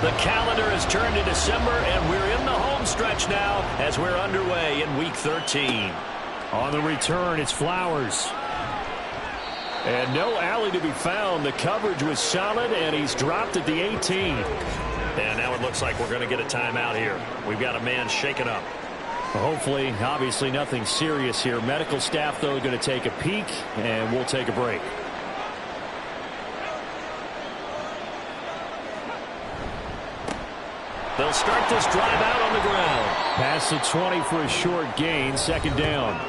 The calendar has turned to December, and we're in the home stretch now as we're underway in Week 13. On the return, it's Flowers. And no alley to be found. The coverage was solid, and he's dropped at the 18. And now it looks like we're going to get a timeout here. We've got a man shaken up. Hopefully, obviously nothing serious here. Medical staff, though, going to take a peek, and we'll take a break. They'll start this drive out on the ground. Past the 20 for a short gain, second down.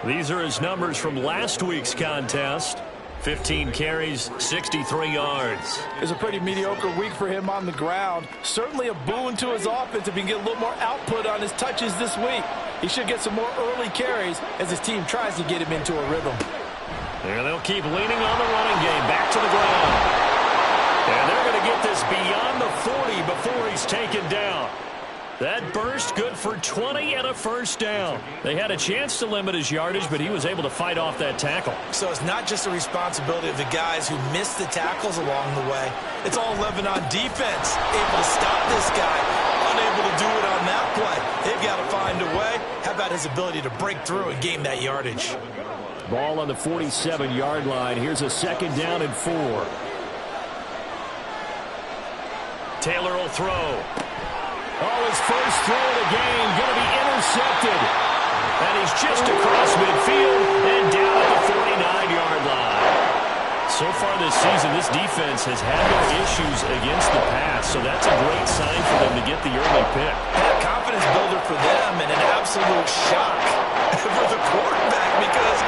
These are his numbers from last week's contest. 15 carries, 63 yards. It's a pretty mediocre week for him on the ground. Certainly a boon to his offense if he can get a little more output on his touches this week. He should get some more early carries as his team tries to get him into a rhythm. There they'll keep leaning on the running game. Back to the ground. And they're going to get this beyond the 40 before he's taken down. That burst good for 20 and a first down. They had a chance to limit his yardage, but he was able to fight off that tackle. So it's not just the responsibility of the guys who missed the tackles along the way. It's all Lebanon defense able to stop this guy, unable to do it on that play. They've got to find a way. How about his ability to break through and gain that yardage? Ball on the 47-yard line. Here's a second down and 4. Taylor will throw. Oh, his first throw of the game going to be intercepted. And he's just across midfield and down at the 49-yard line. So far this season, this defense has had no issues against the pass, so that's a great sign for them to get the early pick. A confidence builder for them and an absolute shock for the quarterback because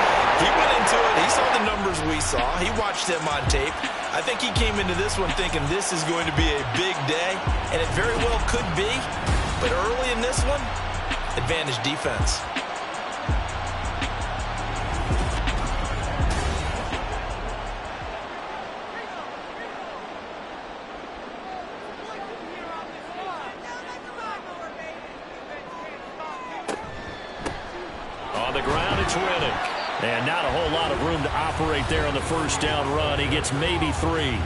he went into it. He saw the numbers we saw. He watched them on tape. I think he came into this one thinking this is going to be a big day, and it very well could be. But early in this one, advantage defense. On the ground, it's Riddick. And not a whole lot of room to operate there on the first down run. He gets maybe 3.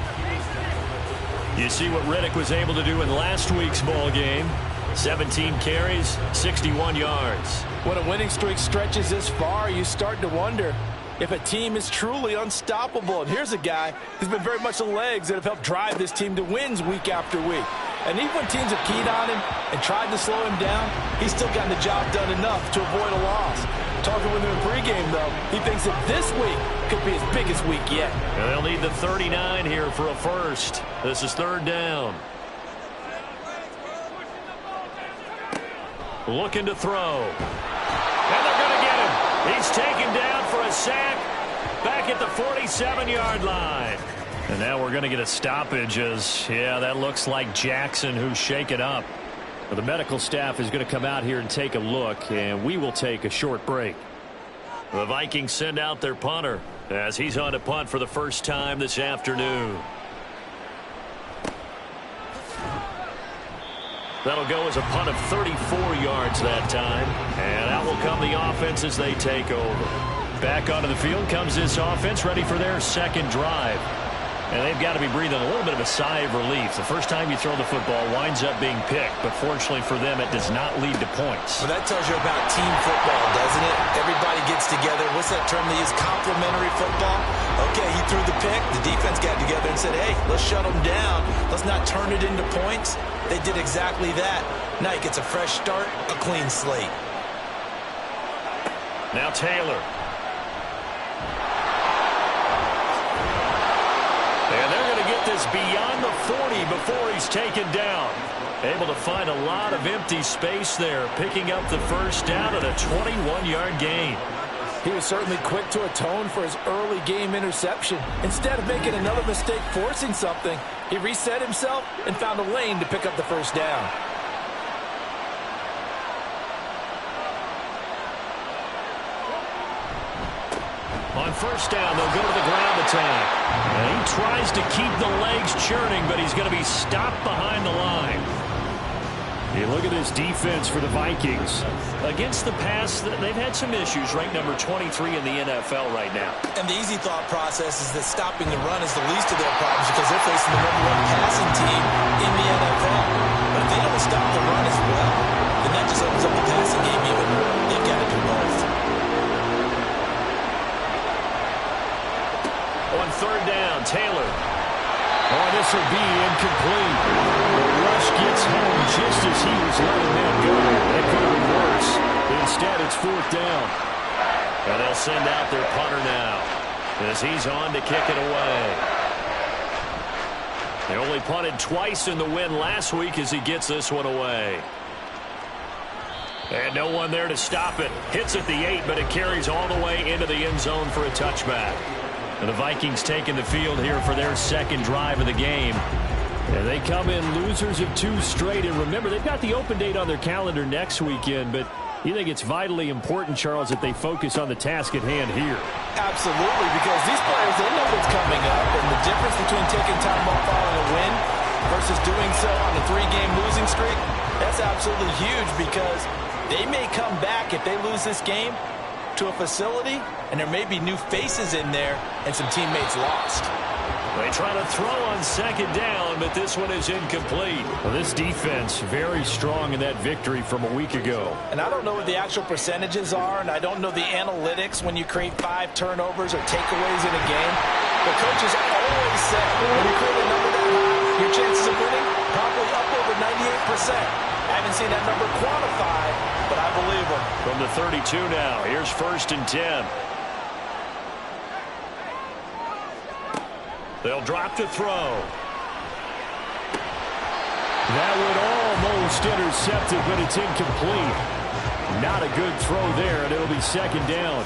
You see what Riddick was able to do in last week's ball game. 17 carries, 61 yards. When a winning streak stretches this far, you start to wonder if a team is truly unstoppable. And here's a guy who's been very much the legs that have helped drive this team to wins week after week. And even when teams have keyed on him and tried to slow him down, he's still gotten the job done enough to avoid a loss. Talking with him in pregame, though, he thinks that this week could be his biggest week yet. And they'll need the 39 here for a first. This is third down. Looking to throw. And they're going to get him. He's taken down for a sack back at the 47-yard line. And now we're going to get a stoppage as, yeah, that looks like Jackson who's shaken up. Well, the medical staff is going to come out here and take a look, and we will take a short break. The Vikings send out their punter as he's on to punt for the first time this afternoon. That'll go as a punt of 34 yards that time. And out will come the offense as they take over. Back onto the field comes this offense, ready for their second drive. And they've got to be breathing a little bit of a sigh of relief. The first time you throw the football winds up being picked, but fortunately for them, it does not lead to points. Well, that tells you about team football, doesn't it? Everybody gets together. What's that term they use? Complementary football? Okay, he threw the pick. The defense got together and said, hey, let's shut them down. Let's not turn it into points. They did exactly that. Now he gets a fresh start, a clean slate. Now Taylor. And they're going to get this beyond the 40 before he's taken down. Able to find a lot of empty space there, picking up the first down at a 21-yard gain. He was certainly quick to atone for his early game interception. Instead of making another mistake forcing something, he reset himself and found a lane to pick up the first down. On first down, they'll go to the ground attack. And he tries to keep the legs churning, but he's going to be stopped behind the line. You look at this defense for the Vikings. Against the pass, they've had some issues. Ranked number 23 in the NFL right now. And the easy thought process is that stopping the run is the least of their problems because they're facing the #1 passing team in the NFL. But if they don't stop the run as well, then that just opens up the passing game even more. They've got to do both. On third down, Taylor. Oh, this will be incomplete. The rush gets home just as he was letting that go. That could have been worse. Instead, it's fourth down. And they'll send out their punter now as he's on to kick it away. They only punted twice in the win last week as he gets this one away. And no one there to stop it. Hits at the 8, but it carries all the way into the end zone for a touchback. And the Vikings taking the field here for their second drive of the game. And they come in losers of 2 straight. And remember, they've got the open date on their calendar next weekend. But you think it's vitally important, Charles, that they focus on the task at hand here? Absolutely, because these players, they know what's coming up. And the difference between taking time off following a win versus doing so on a 3-game losing streak, that's absolutely huge because they may come back if they lose this game to a facility, and there may be new faces in there and some teammates lost. They try to throw on second down, but this one is incomplete. Well, this defense very strong in that victory from a week ago. And I don't know what the actual percentages are, and I don't know the analytics when you create 5 turnovers or takeaways in a game. But coaches always say when you create a number that high, your chances of winning probably up over 98%. I haven't seen that number quantified, but I believe them. From the 32 now, here's 1st and 10. They'll drop to throw. That would almost intercept it, but it's incomplete. Not a good throw there, and it'll be second down.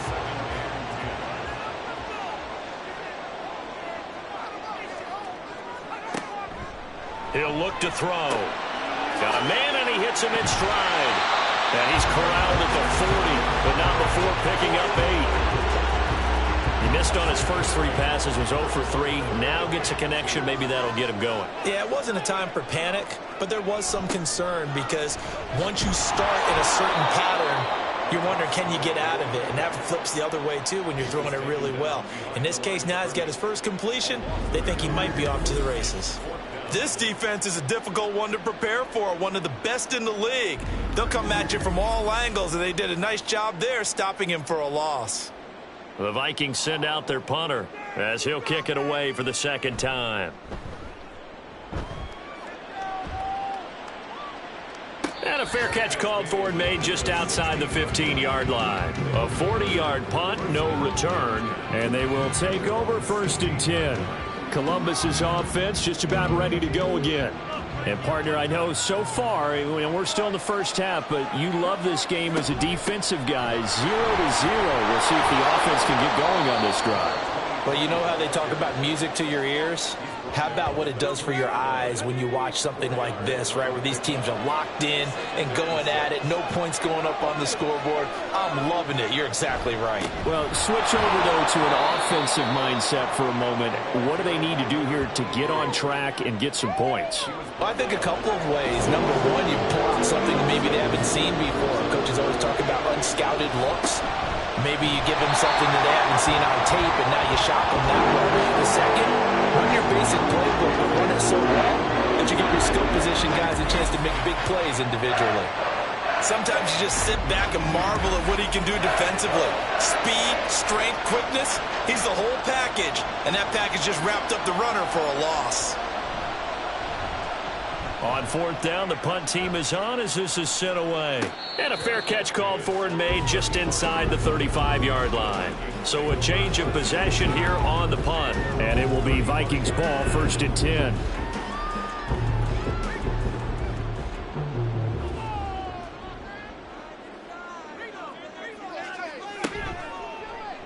He'll look to throw. Got a man, and he hits him in stride. And he's corralled at the 40, but not before picking up 8. He missed on his first 3 passes, was 0 for 3. Now gets a connection. Maybe that'll get him going. Yeah, it wasn't a time for panic, but there was some concern because once you start in a certain pattern, you're wondering, can you get out of it? And that flips the other way, too, when you're throwing it really well. In this case, now he's got his first completion. They think he might be off to the races. This defense is a difficult one to prepare for, one of the best in the league. They'll come at you from all angles, and they did a nice job there stopping him for a loss. The Vikings send out their punter as he'll kick it away for the second time. And a fair catch called for and made just outside the 15-yard line. A 40-yard punt, no return. And they will take over 1st and 10. Columbus's offense just about ready to go again. And, partner, I know so far, and we're still in the first half, but you love this game as a defensive guy. 0-0. We'll see if the offense can get going on this drive. Well, you know how they talk about music to your ears? How about what it does for your eyes when you watch something like this, right, where these teams are locked in and going at it, no points going up on the scoreboard? I'm loving it. You're exactly right. Well, switch over, though, to an offensive mindset for a moment. What do they need to do here to get on track and get some points? Well, I think a couple of ways. Number one, you pull out something maybe they haven't seen before. Coaches always talk about unscouted looks. Maybe you give them something that they haven't seen on tape, and now you shock them that way. The second, run your basic playbook, but run it so well that you give your skill position guys a chance to make big plays individually. Sometimes you just sit back and marvel at what he can do defensively. Speed, strength, quickness, he's the whole package. And that package just wrapped up the runner for a loss. On 4th down, the punt team is on as this is sent away. And a fair catch called for and made just inside the 35-yard line. So a change of possession here on the punt. And it will be Vikings ball, 1st and 10.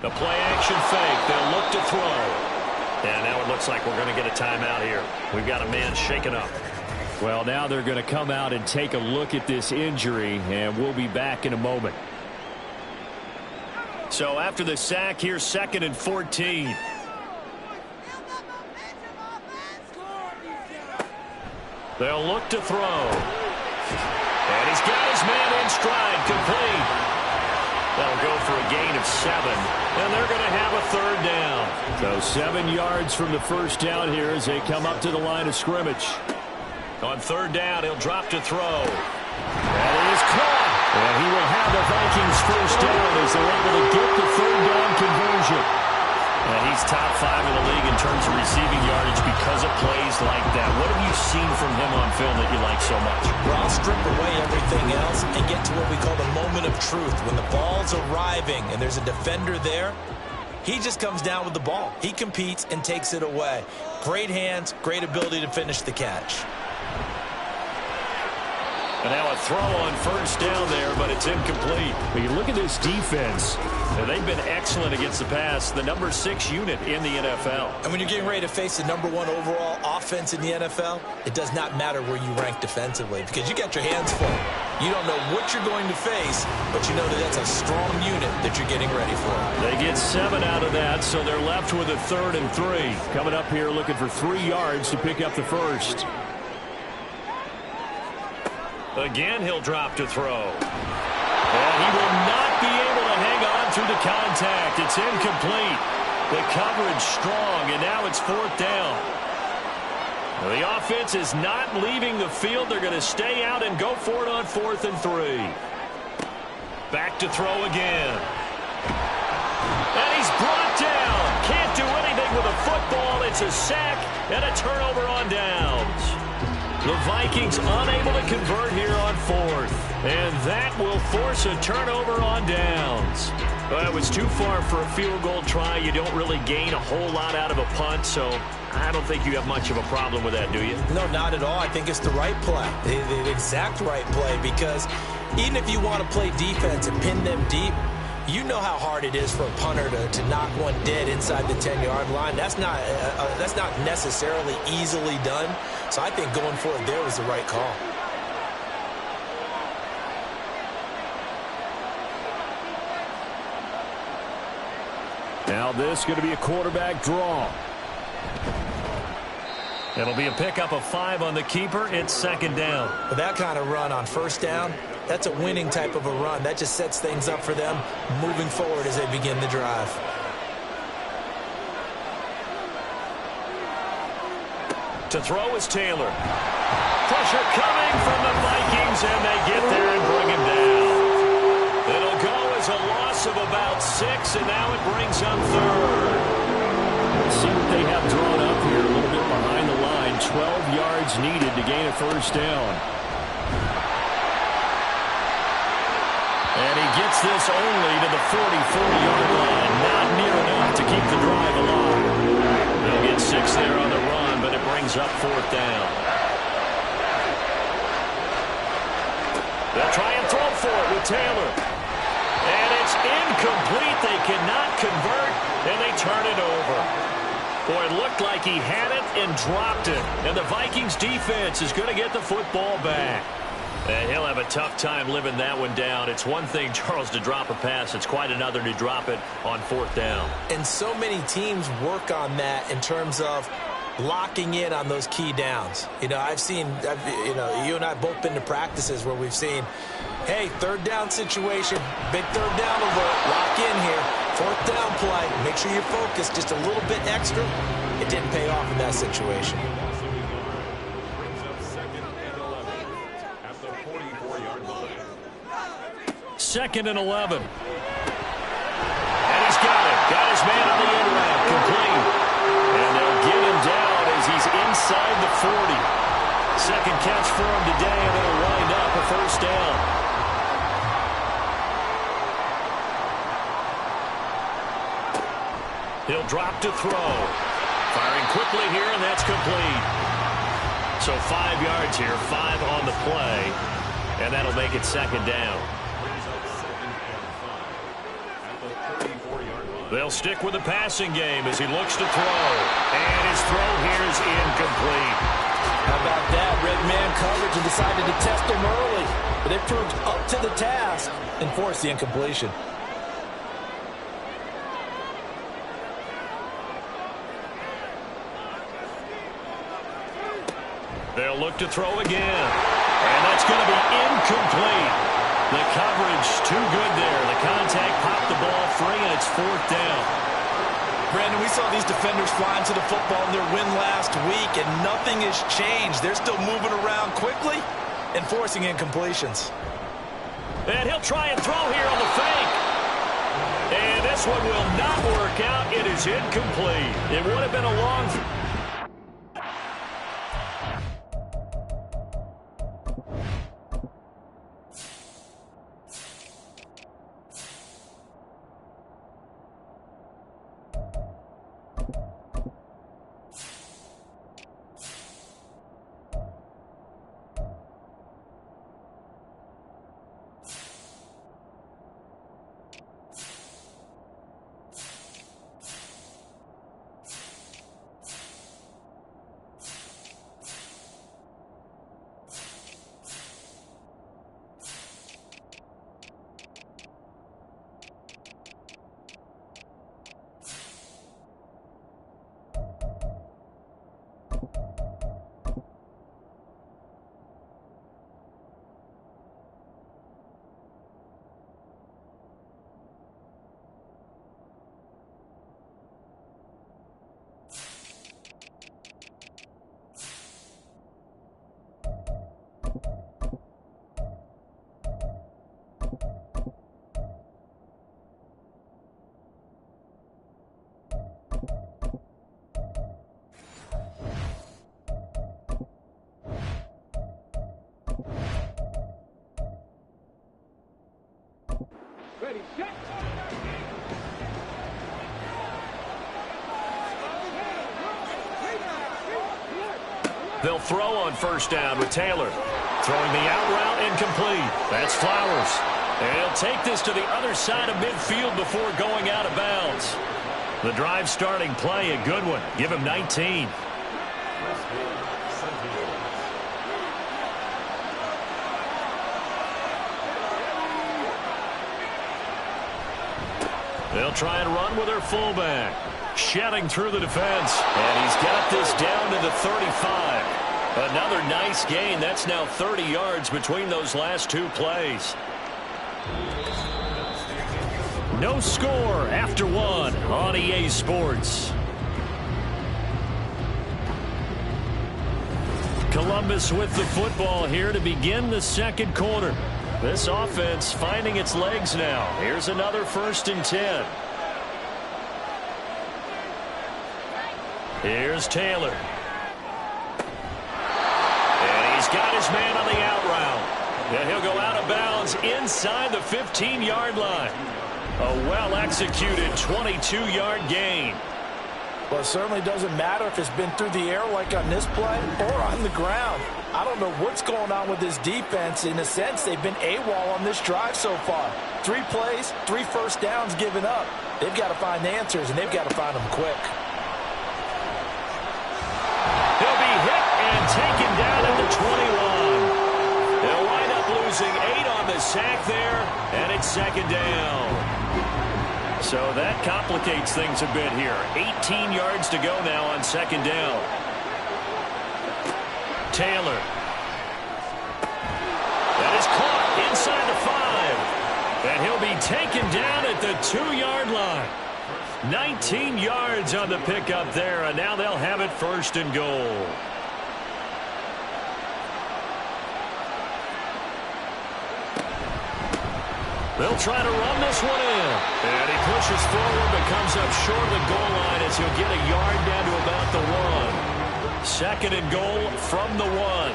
The play-action fake. They'll look to throw. And now it looks like we're going to get a timeout here. We've got a man shaken up. Well, now they're going to come out and take a look at this injury, and we'll be back in a moment. So after the sack, here's 2nd and 14. They'll look to throw. and they're going to have a third down. So 7 yards from the first down here as they come up to the line of scrimmage. On third down, he'll drop to throw. That is caught. And he will have the Vikings first down as they're able to get the third down conversion. And he's top 5 in the league in terms of receiving yardage because of plays like that. What have you seen from him on film that you like so much? Well, I'll strip away everything else and get to what we call the moment of truth. When the ball's arriving and there's a defender there, he just comes down with the ball. He competes and takes it away. Great hands, great ability to finish the catch. And now a throw on first down there, but it's incomplete. When you look at this defense, they've been excellent against the pass, the number 6 unit in the NFL. And when you're getting ready to face the number 1 overall offense in the NFL, it does not matter where you rank defensively because you got your hands full. You don't know what you're going to face, but you know that that's a strong unit that you're getting ready for. They get 7 out of that, so they're left with a 3rd and 3. Coming up here looking for 3 yards to pick up the first. Again, he'll drop to throw. And he will not be able to hang on through the contact. It's incomplete. The coverage strong, and now it's 4th down. The offense is not leaving the field. They're going to stay out and go for it on 4th and 3. Back to throw again. And he's brought down. Can't do anything with a football. It's a sack and a turnover on downs. The Vikings unable to convert here on 4th. And that will force a turnover on downs. Well, it was too far for a field goal try. You don't really gain a whole lot out of a punt, so I don't think you have much of a problem with that, do you? No, not at all. I think it's the right play, the exact right play, because even if you want to play defense and pin them deep, you know how hard it is for a punter to knock one dead inside the 10-yard line. That's not necessarily easily done. So I think going for it there was the right call. Now this is going to be a quarterback draw. It'll be a pickup of 5 on the keeper. It's 2nd down. With that kind of run on first down, that's a winning type of a run. That just sets things up for them moving forward as they begin the drive. To throw is Taylor. Pressure coming from the Vikings, and they get there and bring him down. It'll go as a loss of about 6, and now it brings up 3rd. Let's see what they have drawn up here. A little bit behind the line. 12 yards needed to gain a first down. And he gets this only to the 44-yard line. Not near enough to keep the drive alive. They'll get 6 there on the run, but it brings up 4th down. They'll try and throw for it with Taylor. And it's incomplete. They cannot convert, and they turn it over. Boy, it looked like he had it and dropped it. And the Vikings defense is going to get the football back. And he'll have a tough time living that one down. It's one thing, Charles, to drop a pass. It's quite another to drop it on 4th down. And so many teams work on that in terms of locking in on those key downs. You know, you and I both been to practices where we've seen, hey, 3rd down situation, big 3rd down alert, lock in here, 4th down play, make sure you're focused just a little bit extra. It didn't pay off in that situation. 2nd and 11. And he's got it. Got his man on the end route. Complete. And they'll get him down as he's inside the 40. Second catch for him today, and it'll wind up a first down. He'll drop to throw. Firing quickly here, and that's complete. So 5 yards here, 5 on the play. And that'll make it 2nd down. They'll stick with the passing game as he looks to throw. And his throw here is incomplete. How about that? Red man coverage and decided to test him early. But they proved up to the task and forced the incompletion. They'll look to throw again. And that's going to be incomplete. The coverage too good there. The contact popped the ball free, and it's 4th down. Brandon, we saw these defenders flying to the football in their win last week, and nothing has changed. They're still moving around quickly and forcing incompletions. And he'll try and throw here on the fake. And this one will not work out. It is incomplete. It would have been a long... They'll throw on 1st down with Taylor. Throwing the out route incomplete. That's Flowers. And he'll take this to the other side of midfield before going out of bounds. The drive starting play, a good one. Give him 19. They'll try and run with their fullback. Shedding through the defense. And he's got this down to the 35. Another nice gain. That's now 30 yards between those last 2 plays. No score after 1 on EA Sports. Columbus with the football here to begin the 2nd quarter. This offense finding its legs now. Here's another 1st and 10. Here's Taylor. And he's got his man on the out route. And he'll go out of bounds inside the 15-yard line. A well-executed 22-yard gain. Well, it certainly doesn't matter if it's been through the air like on this play or on the ground. I don't know what's going on with this defense. In a sense, they've been AWOL on this drive so far. 3 plays, 3 1st downs given up. They've got to find answers, and they've got to find them quick. He'll be hit and taken down at the 21. They'll wind up losing 8 on the sack there, and it's 2nd down. So that complicates things a bit here. 18 yards to go now on 2nd down. Taylor. That is caught inside the 5. And he'll be taken down at the 2-yard line. 19 yards on the pickup there, and now they'll have it 1st and goal. They'll try to run this one in. And he pushes forward but comes up short of the goal line as he'll get a yard down to about the 1. 2nd and goal from the 1.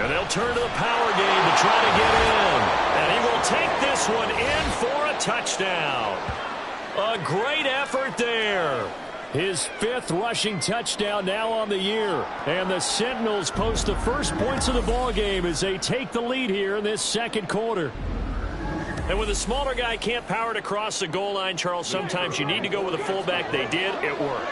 And they'll turn to the power game to try to get in. And he will take this one in for a touchdown. A great effort there. His 5th rushing touchdown now on the year. And the Sentinels post the first points of the ball game as they take the lead here in this 2nd quarter. And when the smaller guy can't power it across the goal line, Charles, sometimes you need to go with a fullback. They did. It worked.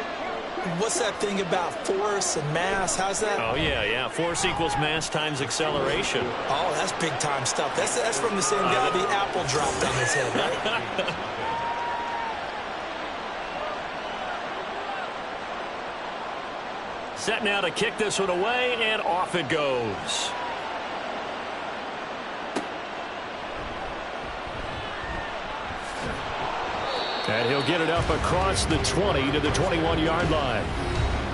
What's that thing about force and mass? How's that? Oh, yeah. Force equals mass times acceleration. Oh, that's big-time stuff. That's from the same guy the apple dropped on his head, right? Set now to kick this one away, and off it goes. And he'll get it up across the 20 to the 21-yard line.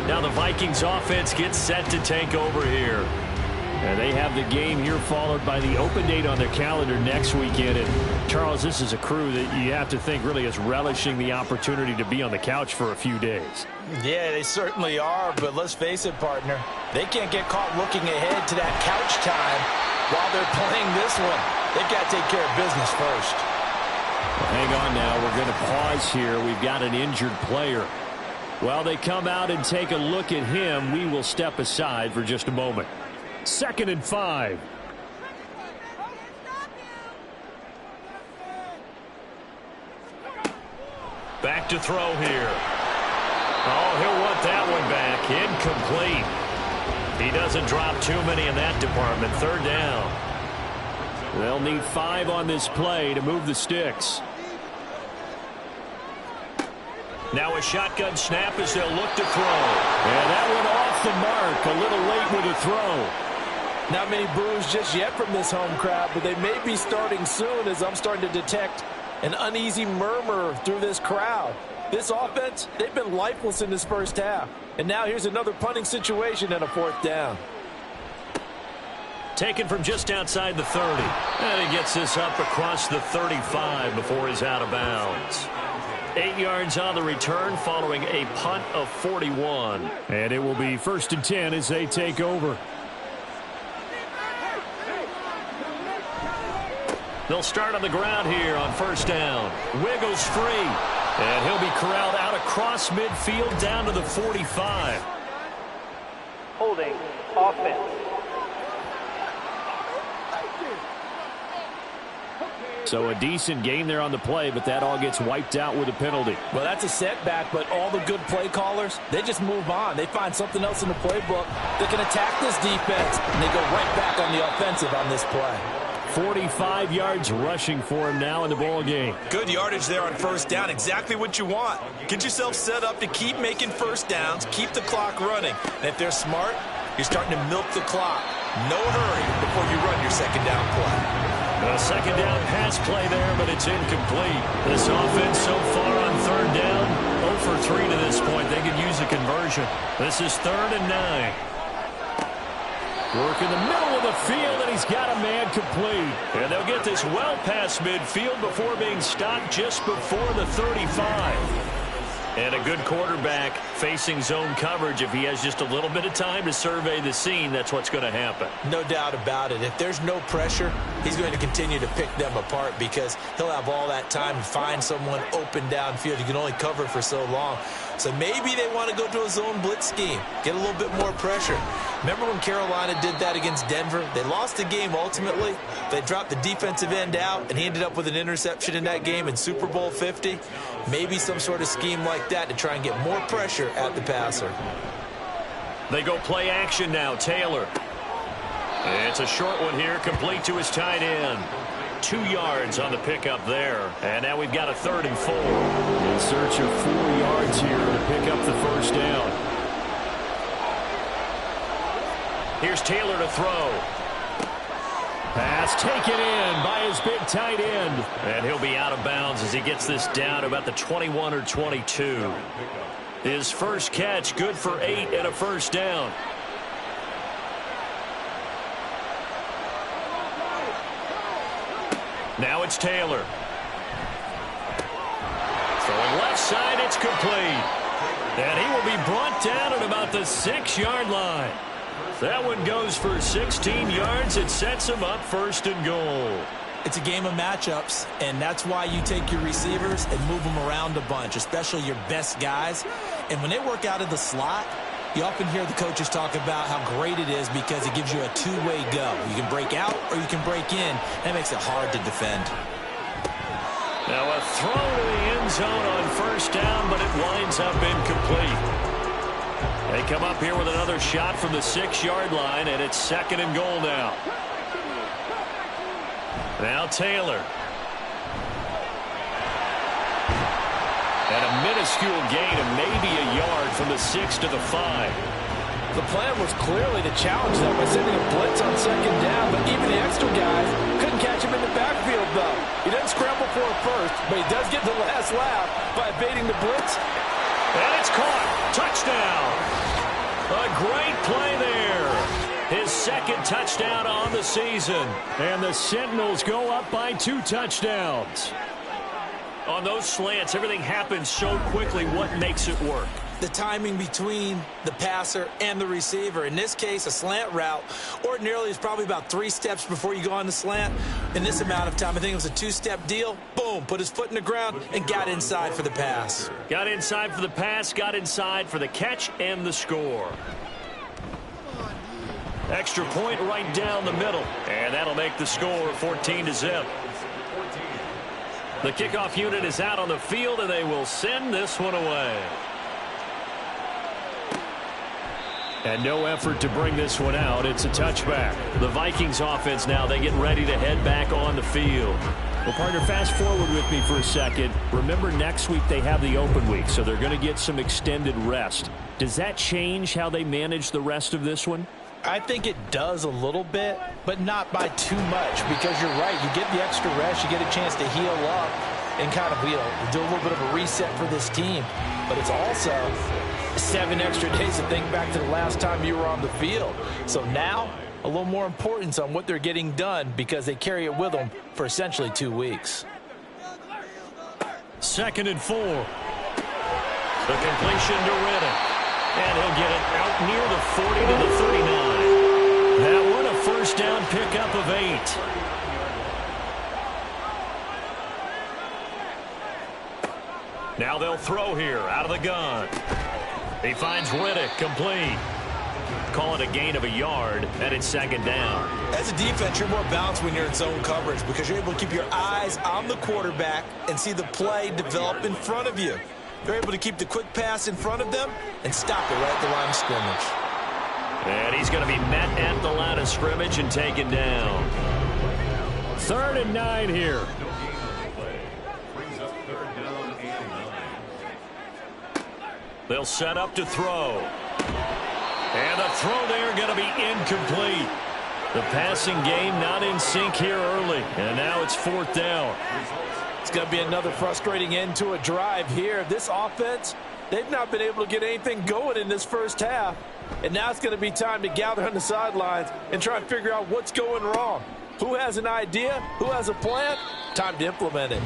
Now the Vikings offense gets set to take over here. And they have the game here followed by the open date on their calendar next weekend. And Charles, this is a crew that you have to think really is relishing the opportunity to be on the couch for a few days. Yeah, they certainly are, but let's face it, partner. They can't get caught looking ahead to that couch time while they're playing this one. They've got to take care of business first. Hang on now. We're going to pause here. We've got an injured player. While they come out and take a look at him, we will step aside for just a moment. 2nd and 5. Back to throw here. Oh, he'll want that one back. Incomplete. He doesn't drop too many in that department. 3rd down. They'll need 5 on this play to move the sticks. Now a shotgun snap as they'll look to throw. And that one off the mark. A little late with a throw. Not many boos just yet from this home crowd, but they may be starting soon as I'm starting to detect an uneasy murmur through this crowd. This offense, they've been lifeless in this first half. And now here's another punting situation and a 4th down. Taken from just outside the 30. And he gets this up across the 35 before he's out of bounds. 8 yards on the return following a punt of 41. And it will be 1st and 10 as they take over. They'll start on the ground here on 1st down. Wiggles free. And he'll be corralled out across midfield down to the 45. Holding offense. So a decent gain there on the play, but that all gets wiped out with a penalty. Well, that's a setback, but all the good play callers, they just move on. They find something else in the playbook that can attack this defense, and they go right back on the offensive on this play. 45 yards rushing for him now in the ball game. Good yardage there on 1st down. Exactly what you want. Get yourself set up to keep making 1st downs, keep the clock running. And if they're smart, you're starting to milk the clock. No hurry before you run your 2nd down play. A 2nd down pass play there, but it's incomplete. This offense so far on 3rd down, 0 for 3 to this point. They could use a conversion. This is 3rd and 9. Work in the middle of the field, and he's got a man complete. And they'll get this well past midfield before being stopped just before the 35. And a good quarterback facing zone coverage. If he has just a little bit of time to survey the scene, that's what's going to happen. No doubt about it. If there's no pressure, he's going to continue to pick them apart because he'll have all that time to find someone open downfield. You can only cover for so long. So maybe they want to go to a zone blitz scheme, get a little bit more pressure. Remember when Carolina did that against Denver? They lost the game ultimately. They dropped the defensive end out, and he ended up with an interception in that game in Super Bowl 50. Maybe some sort of scheme like that to try and get more pressure at the passer. They go play action now. Taylor. It's a short one here, complete to his tight end. 2 yards on the pickup there. And now we've got a 3rd and 4. In search of 4 yards here to pick up the 1st down. Here's Taylor to throw. Pass taken in by his big tight end. And he'll be out of bounds as he gets this down to about the 21 or 22. His first catch, good for 8 and a 1st down. Now it's Taylor. Throwing left side, it's complete. And he will be brought down at about the 6-yard line. That one goes for 16 yards. It sets him up 1st and goal. It's a game of matchups, and that's why you take your receivers and move them around a bunch, especially your best guys. And when they work out of the slot, you often hear the coaches talk about how great it is because it gives you a two-way go. You can break out or you can break in. That makes it hard to defend. Now a throw to the end zone on 1st down, but it winds up incomplete. They come up here with another shot from the 6-yard line, and it's 2nd and goal now. Now Taylor. And a minuscule gain of maybe a yard from the 6 to the 5. The plan was clearly to challenge them by sending a blitz on second down, but even the extra guys couldn't catch him in the backfield, though. He doesn't scramble for it first, but he does get the last laugh by evading the blitz. And it's caught. Touchdown. A great play there. His second touchdown on the season. And the Sentinels go up by 2 touchdowns. On those slants, everything happens so quickly. What makes it work? The timing between the passer and the receiver. In this case, a slant route ordinarily is probably about 3 steps before you go on the slant. In this amount of time, I think it was a 2-step deal. Boom, put his foot in the ground and got inside for the pass. Got inside for the pass, got inside for the catch and the score. Extra point right down the middle. And that'll make the score 14-0. The kickoff unit is out on the field, and they will send this one away. And no effort to bring this one out. It's a touchback. The Vikings offense now, they get ready to head back on the field. Well, partner, fast forward with me for a second. Remember, next week they have the open week, so they're going to get some extended rest. Does that change how they manage the rest of this one? I think it does a little bit, but not by too much, because you're right. You get the extra rest. You get a chance to heal up and kind of do a little bit of a reset for this team. But it's also 7 extra days to think back to the last time you were on the field. So now, a little more importance on what they're getting done because they carry it with them for essentially 2 weeks. 2nd and 4. The completion to Riddick. And he'll get it out near the 40 to the 39. That one a first down pickup of 8. Now they'll throw here out of the gun. He finds Riddick complete. Call it a gain of a yard, and it's 2nd down. As a defense, you're more balanced when you're in zone coverage because you're able to keep your eyes on the quarterback and see the play develop in front of you. They're able to keep the quick pass in front of them and stop it right at the line of scrimmage. And he's going to be met at the line of scrimmage and taken down. 3rd and 9 here. They'll set up to throw. And the throw there going to be incomplete. The passing game not in sync here early. And now it's 4th down. It's going to be another frustrating end to a drive here. This offense, they've not been able to get anything going in this first half. And now it's going to be time to gather on the sidelines and try and figure out what's going wrong. Who has an idea? Who has a plan? Time to implement it.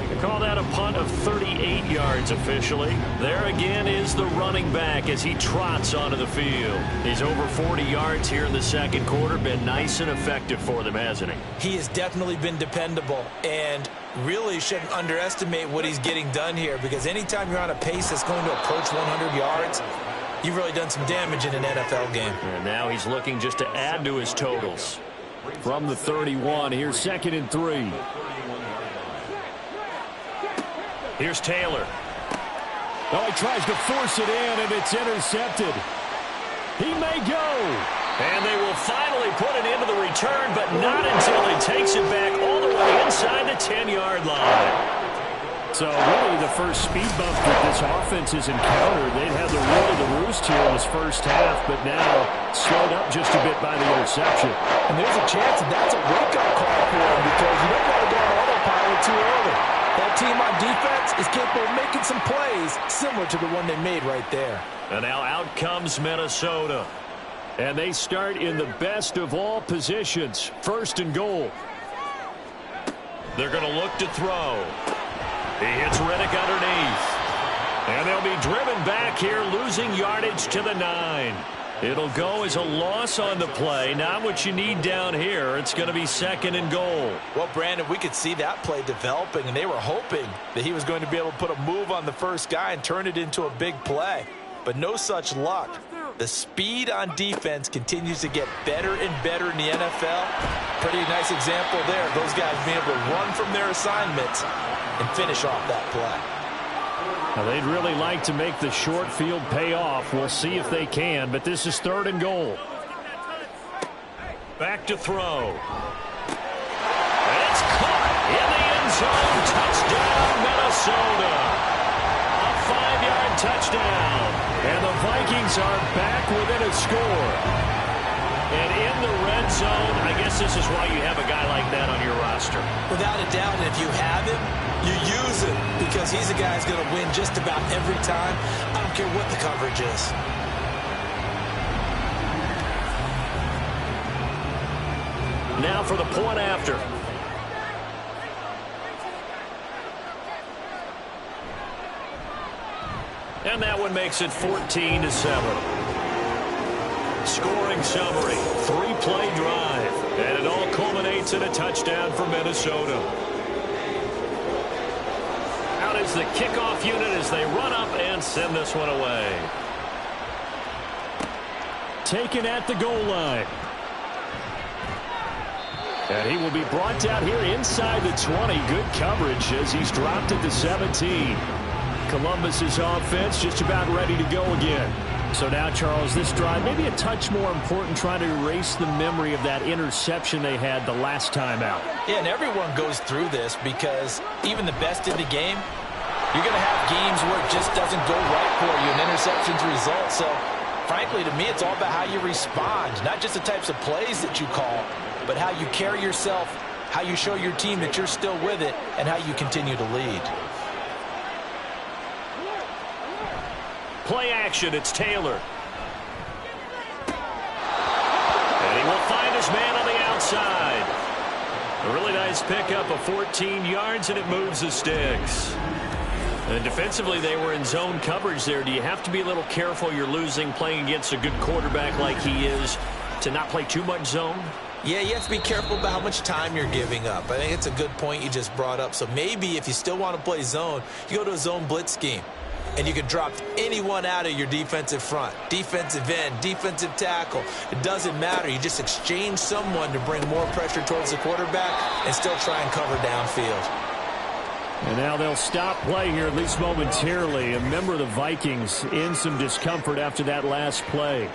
They call that a punt of 38 yards officially. There again is the running back as he trots onto the field. He's over 40 yards here in the 2nd quarter. Been nice and effective for them, hasn't he? He has definitely been dependable and really shouldn't underestimate what he's getting done here because anytime you're on a pace that's going to approach 100 yards, you've really done some damage in an NFL game. And now he's looking just to add to his totals. From the 31, here's 2nd and 3. Here's Taylor. Oh, he tries to force it in, and it's intercepted. He may go. And they will finally put it into the return, but not until he takes it back all the way inside the 10-yard line. So really the first speed bump that this offense has encountered. They'd had the rule of the roost here in this first half, but now slowed up just a bit by the interception. And there's a chance that that's a wake-up call for him because you don't want to go on autopilot too early. That team on defense is capable of making some plays similar to the one they made right there. And now out comes Minnesota. And they start in the best of all positions. 1st and goal. They're going to look to throw. He hits Riddick underneath. And they'll be driven back here, losing yardage to the 9. It'll go as a loss on the play. Not what you need down here. It's going to be 2nd and goal. Well, Brandon, we could see that play developing, and they were hoping that he was going to be able to put a move on the first guy and turn it into a big play. But no such luck. The speed on defense continues to get better and better in the NFL. Pretty nice example there. Those guys being able to run from their assignments and finish off that play. Now, they'd really like to make the short field pay off. We'll see if they can, but this is 3rd and goal. Back to throw. And it's caught in the end zone. Touchdown, Minnesota. A 5-yard touchdown. And the Vikings are back within a score. And in the red zone, I guess this is why you have a guy like that on your roster. Without a doubt, and if you have him, you use him because he's a guy who's going to win just about every time. I don't care what the coverage is. Now for the point after. And that one makes it 14-7. Scoring summary, 3-play drive, and it all culminates in a touchdown for Minnesota. Out is the kickoff unit as they run up and send this one away. Taken at the goal line. And he will be brought down here inside the 20. Good coverage as he's dropped at the 17. Columbus's offense just about ready to go again. So now, Charles, this drive maybe a touch more important, trying to erase the memory of that interception they had the last time out. Yeah, and everyone goes through this because even the best in the game, you're going to have games where it just doesn't go right for you, and interceptions result. So, frankly, to me, it's all about how you respond, not just the types of plays that you call, but how you carry yourself, how you show your team that you're still with it, and how you continue to lead. Play action, it's Taylor. And he will find his man on the outside. A really nice pickup of 14 yards, and it moves the sticks. And defensively, they were in zone coverage there. Do you have to be a little careful you're losing playing against a good quarterback like he is to not play too much zone? Yeah, you have to be careful about how much time you're giving up. I think it's a good point you just brought up. So maybe if you still want to play zone, you go to a zone blitz scheme. And you can drop anyone out of your defensive front, defensive end, defensive tackle. It doesn't matter. You just exchange someone to bring more pressure towards the quarterback and still try and cover downfield. And now they'll stop play here, at least momentarily. A member of the Vikings in some discomfort after that last play.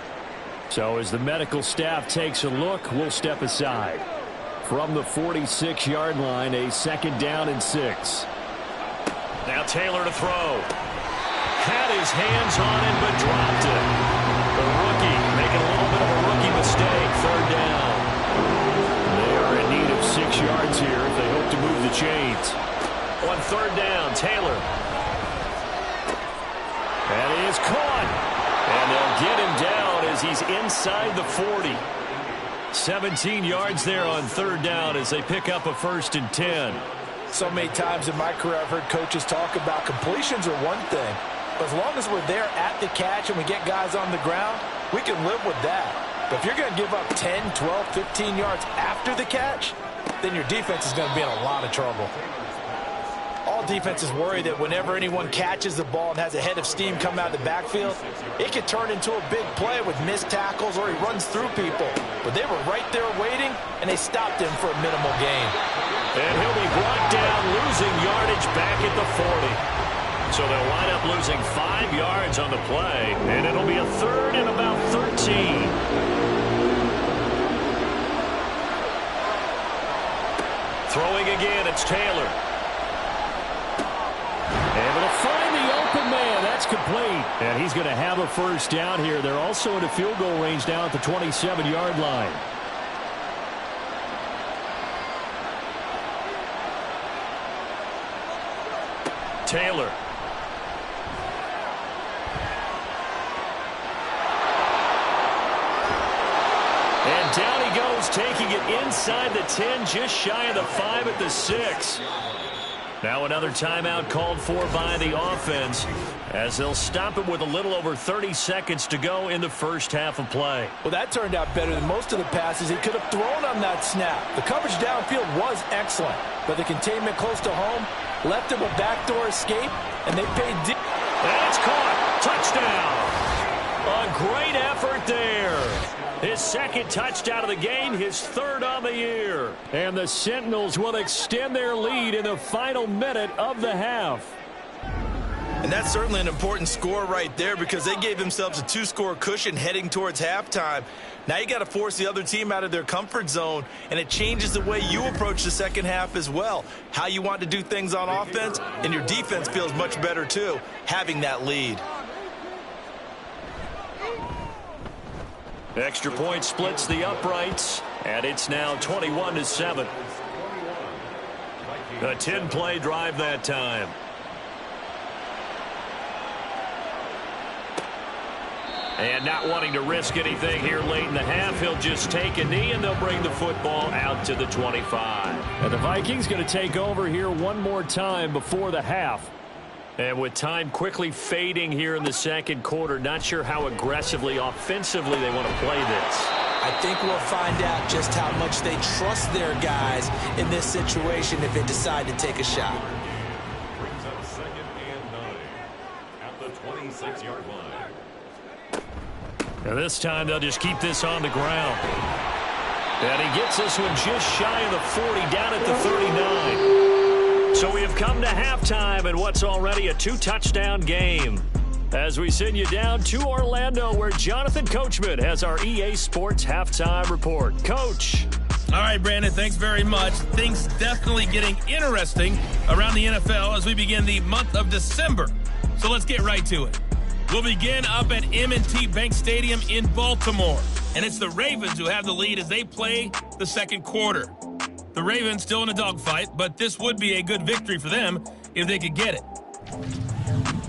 So as the medical staff takes a look, we'll step aside. From the 46-yard line, a 2nd down and 6. Now Taylor to throw. Had his hands on it, but dropped it. The rookie making a little bit of a rookie mistake. 3rd down. They are in need of 6 yards here if they hope to move the chains. On 3rd down, Taylor. That is caught. And they'll get him down as he's inside the 40. 17 yards there on 3rd down as they pick up a 1st and 10. So many times in my career I've heard coaches talk about completions are one thing. But as long as we're there at the catch and we get guys on the ground, we can live with that. But if you're going to give up 10, 12, 15 yards after the catch, then your defense is going to be in a lot of trouble. All defenses worry that whenever anyone catches the ball and has a head of steam come out of the backfield, it could turn into a big play with missed tackles or he runs through people. But they were right there waiting, and they stopped him for a minimal gain. And he'll be brought down, losing yardage back at the 40. So they'll wind up losing 5 yards on the play, and it'll be a 3rd and about 13. Throwing again, it's Taylor. Able to find the open man. That's complete. And he's going to have a 1st down here. They're also in a field goal range now at the 27-yard line. Taylor. And down he goes, taking it inside the 10, just shy of the 5 at the 6. Now another timeout called for by the offense as they'll stop it with a little over 30 seconds to go in the 1st half of play. Well, that turned out better than most of the passes he could have thrown on that snap. The coverage downfield was excellent, but the containment close to home left him a backdoor escape, and they paid deep. And it's caught. Touchdown. A great effort there. His 2nd touchdown of the game, his 3rd on the year. And the Sentinels will extend their lead in the final minute of the half. And that's certainly an important score right there because they gave themselves a 2-score cushion heading towards halftime. Now you got to force the other team out of their comfort zone, and it changes the way you approach the 2nd half as well. How you want to do things on offense, and your defense feels much better too, having that lead. Extra point splits the uprights, and it's now 21-7. A 10-play drive that time. And not wanting to risk anything here late in the half, he'll just take a knee, and they'll bring the football out to the 25. And the Vikings going to take over here one more time before the half. And with time quickly fading here in the second quarter, not sure how aggressively, offensively they want to play this. I think we'll find out just how much they trust their guys in this situation if they decide to take a shot. Brings up 2nd and 9 at the 26-yard line. Now this time they'll just keep this on the ground. And he gets this one just shy of the 40, down at the 39. So we have come to halftime in what's already a 2-touchdown game. As we send you down to Orlando, where Jonathan Coachman has our EA Sports Halftime Report. Coach. All right, Brandon, thanks very much. Things definitely getting interesting around the NFL as we begin the month of December. So let's get right to it. We'll begin up at M&T Bank Stadium in Baltimore. And it's the Ravens who have the lead as they play the second quarter. The Ravens still in a dogfight, but this would be a good victory for them if they could get it.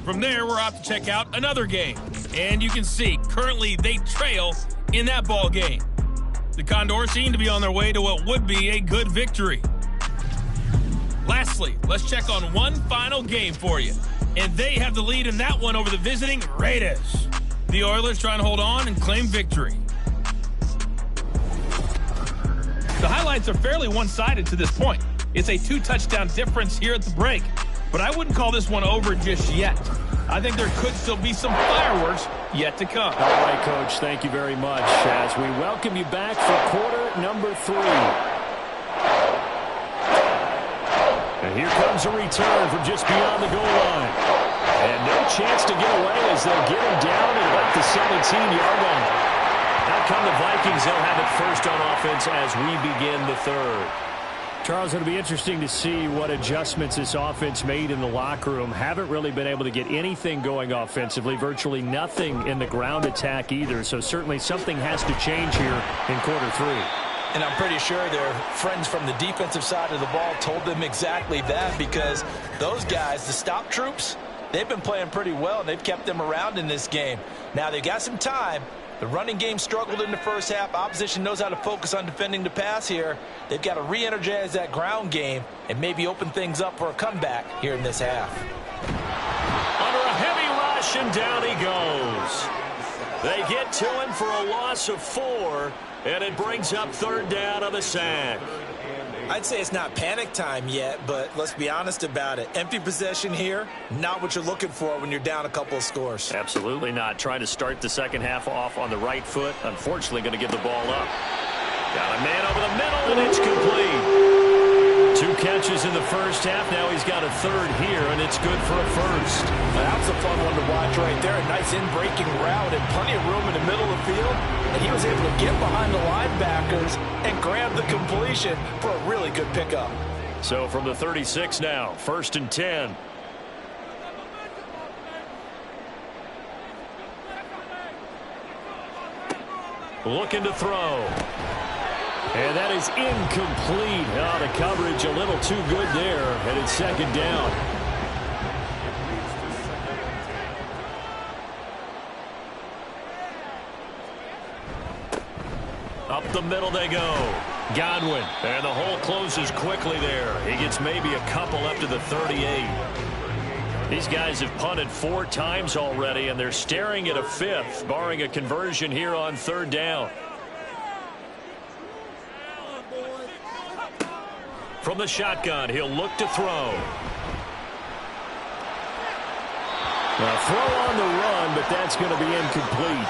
From there, we're off to check out another game. And you can see, currently they trail in that ball game. The Condors seem to be on their way to what would be a good victory. Lastly, let's check on one final game for you. And they have the lead in that one over the visiting Raiders. The Oilers trying to hold on and claim victory. The highlights are fairly one-sided to this point. It's a 2-touchdown difference here at the break. But I wouldn't call this one over just yet. I think there could still be some fireworks yet to come. All right, Coach, thank you very much as we welcome you back for quarter number 3. And here comes a return from just beyond the goal line. And no chance to get away as they'll get him down at about the 17-yard line. Out come the Vikings. They'll have it first on offense as we begin the third. Charles, it'll be interesting to see what adjustments this offense made in the locker room. Haven't really been able to get anything going offensively, virtually nothing in the ground attack either. So certainly something has to change here in quarter 3. And I'm pretty sure their friends from the defensive side of the ball told them exactly that, because those guys, the stop troops, they've been playing pretty well, and they've kept them around in this game. Now, they've got some time. The running game struggled in the first half. Opposition knows how to focus on defending the pass here. They've got to re-energize that ground game and maybe open things up for a comeback here in this half. Under a heavy rush, and down he goes. They get to him for a loss of 4, and it brings up third down on the sack. I'd say it's not panic time yet, but let's be honest about it. Empty possession here, not what you're looking for when you're down a couple of scores. Absolutely not. Trying to start the second half off on the right foot. Unfortunately, going to give the ball up. Got a man over the middle, and it's complete. 2 catches in the first half. Now he's got a third here, and it's good for a first. That was a fun one to watch right there. A nice in-breaking route and plenty of room in the middle of the field. And he was able to get behind the linebackers and grab the completion for a really good pickup. So from the 36 now, 1st and 10. Looking to throw. And that is incomplete. Oh, the coverage a little too good there. And it's second down. Up the middle they go. Godwin. And the hole closes quickly there. He gets maybe a couple up to the 38. These guys have punted 4 times already, and they're staring at a 5th, barring a conversion here on 3rd down. From the shotgun, he'll look to throw. Now, throw on the run, but that's going to be incomplete.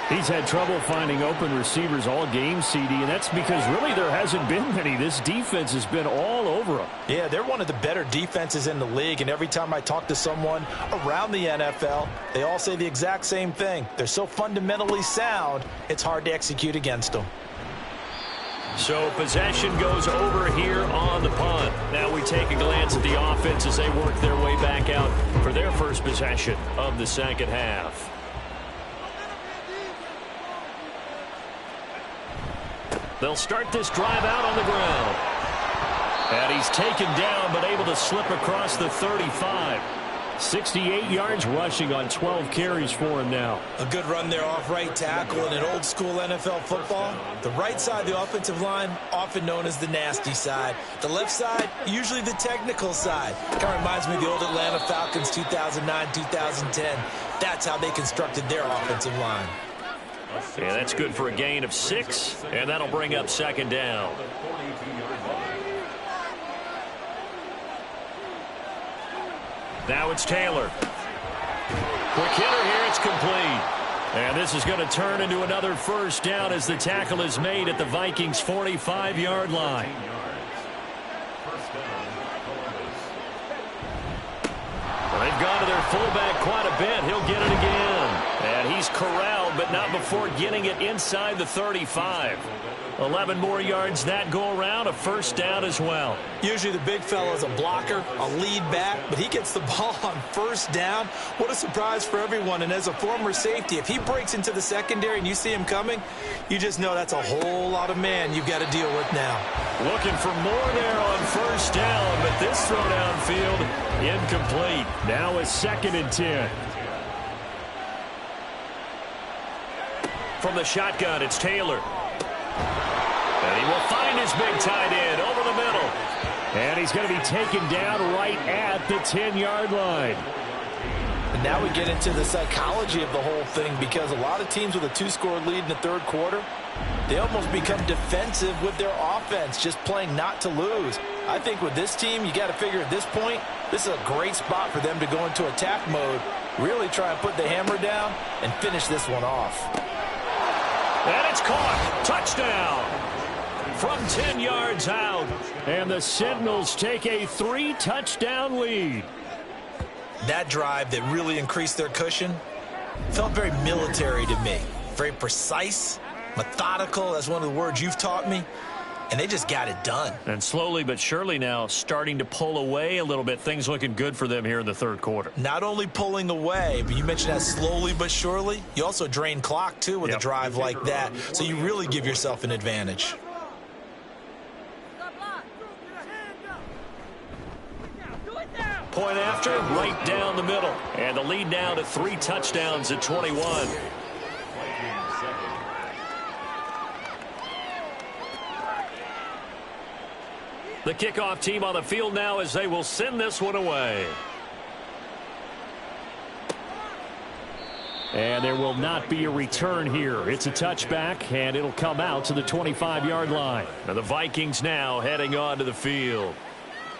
He's had trouble finding open receivers all game, CD, and that's because really there hasn't been many. This defense has been all over them. Yeah, they're one of the better defenses in the league, and every time I talk to someone around the NFL, they all say the exact same thing. They're so fundamentally sound, it's hard to execute against them. So possession goes over here on the punt. Now we take a glance at the offense as they work their way back out for their first possession of the second half. They'll start this drive out on the ground. And he's taken down, but able to slip across the 35. 68 yards rushing on 12 carries for him now. A good run there off right tackle in an old school NFL football. The right side of the offensive line, often known as the nasty side. The left side, usually the technical side. Kind of reminds me of the old Atlanta Falcons 2009, 2010. That's how they constructed their offensive line. Yeah, that's good for a gain of 6, and that'll bring up second down. Now it's Taylor. Quick hitter here, it's complete. And this is going to turn into another first down as the tackle is made at the Vikings' 45-yard line. They've gone to their fullback quite a bit. He'll get it again. And he's corralled, but not before getting it inside the 35. 11 more yards that go around, a first down as well. Usually the big fella is a blocker, a lead back, but he gets the ball on first down. What a surprise for everyone. And as a former safety, if he breaks into the secondary and you see him coming, you just know that's a whole lot of man you've got to deal with now. Looking for more there on first down, but this throw downfield incomplete. Now a 2nd and 10. From the shotgun, it's Taylor. And he will find his big tight end over the middle. And he's going to be taken down right at the 10-yard line. And now we get into the psychology of the whole thing, because a lot of teams with a 2-score lead in the third quarter, they almost become defensive with their offense, just playing not to lose. I think with this team, you got to figure at this point, this is a great spot for them to go into attack mode, really try and put the hammer down and finish this one off. And it's caught. Touchdown. From 10 yards out. And the Sentinels take a 3-touchdown lead. That drive that really increased their cushion felt very military to me. Very precise, methodical. That's one of the words you've taught me. And they just got it done. And slowly but surely now starting to pull away a little bit. Things looking good for them here in the third quarter. Not only pulling away, but you mentioned that slowly but surely. You also drain clock, too, with a drive like that. So you really give yourself an advantage. Point after, right down the middle. And the lead now to 3 touchdowns at 21. The kickoff team on the field now as they will send this one away. And there will not be a return here. It's a touchback, and it'll come out to the 25-yard line. Now the Vikings now heading onto the field.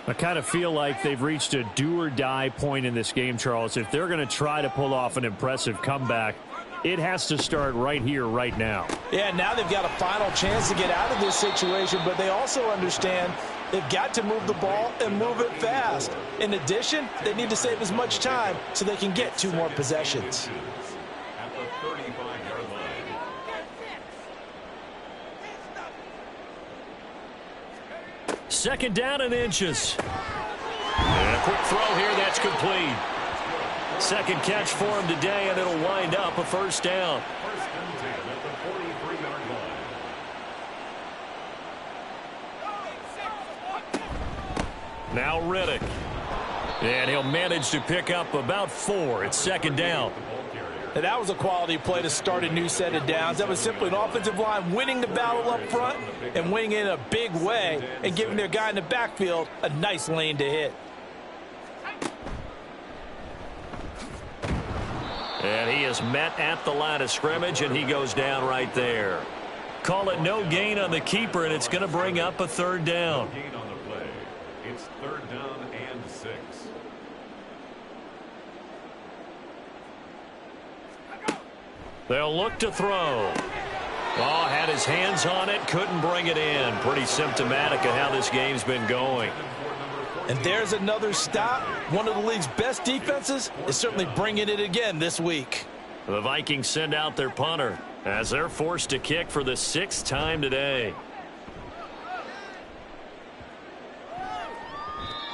I kind of feel like they've reached a do-or-die point in this game, Charles. If they're going to try to pull off an impressive comeback, it has to start right here, right now. Yeah, now they've got a final chance to get out of this situation, but they also understand they've got to move the ball and move it fast. In addition, they need to save as much time so they can get 2 more possessions. At the 35-yard line. Second down and inches. And a quick throw here, that's complete. Second catch for him today, and it'll wind up a first down. First and 10 at the 43-yard line. Now Riddick. And he'll manage to pick up about 4. It's second down. And that was a quality play to start a new set of downs. That was simply an offensive line winning the battle up front and winning in a big way and giving their guy in the backfield a nice lane to hit. And he is met at the line of scrimmage, and he goes down right there. Call it no gain on the keeper, and it's going to bring up a third down. Gain on the play. It's third down and 6. They'll look to throw. Oh, had his hands on it, couldn't bring it in. Pretty symptomatic of how this game's been going. And there's another stop. One of the league's best defenses is certainly bringing it again this week. The Vikings send out their punter as they're forced to kick for the 6th time today.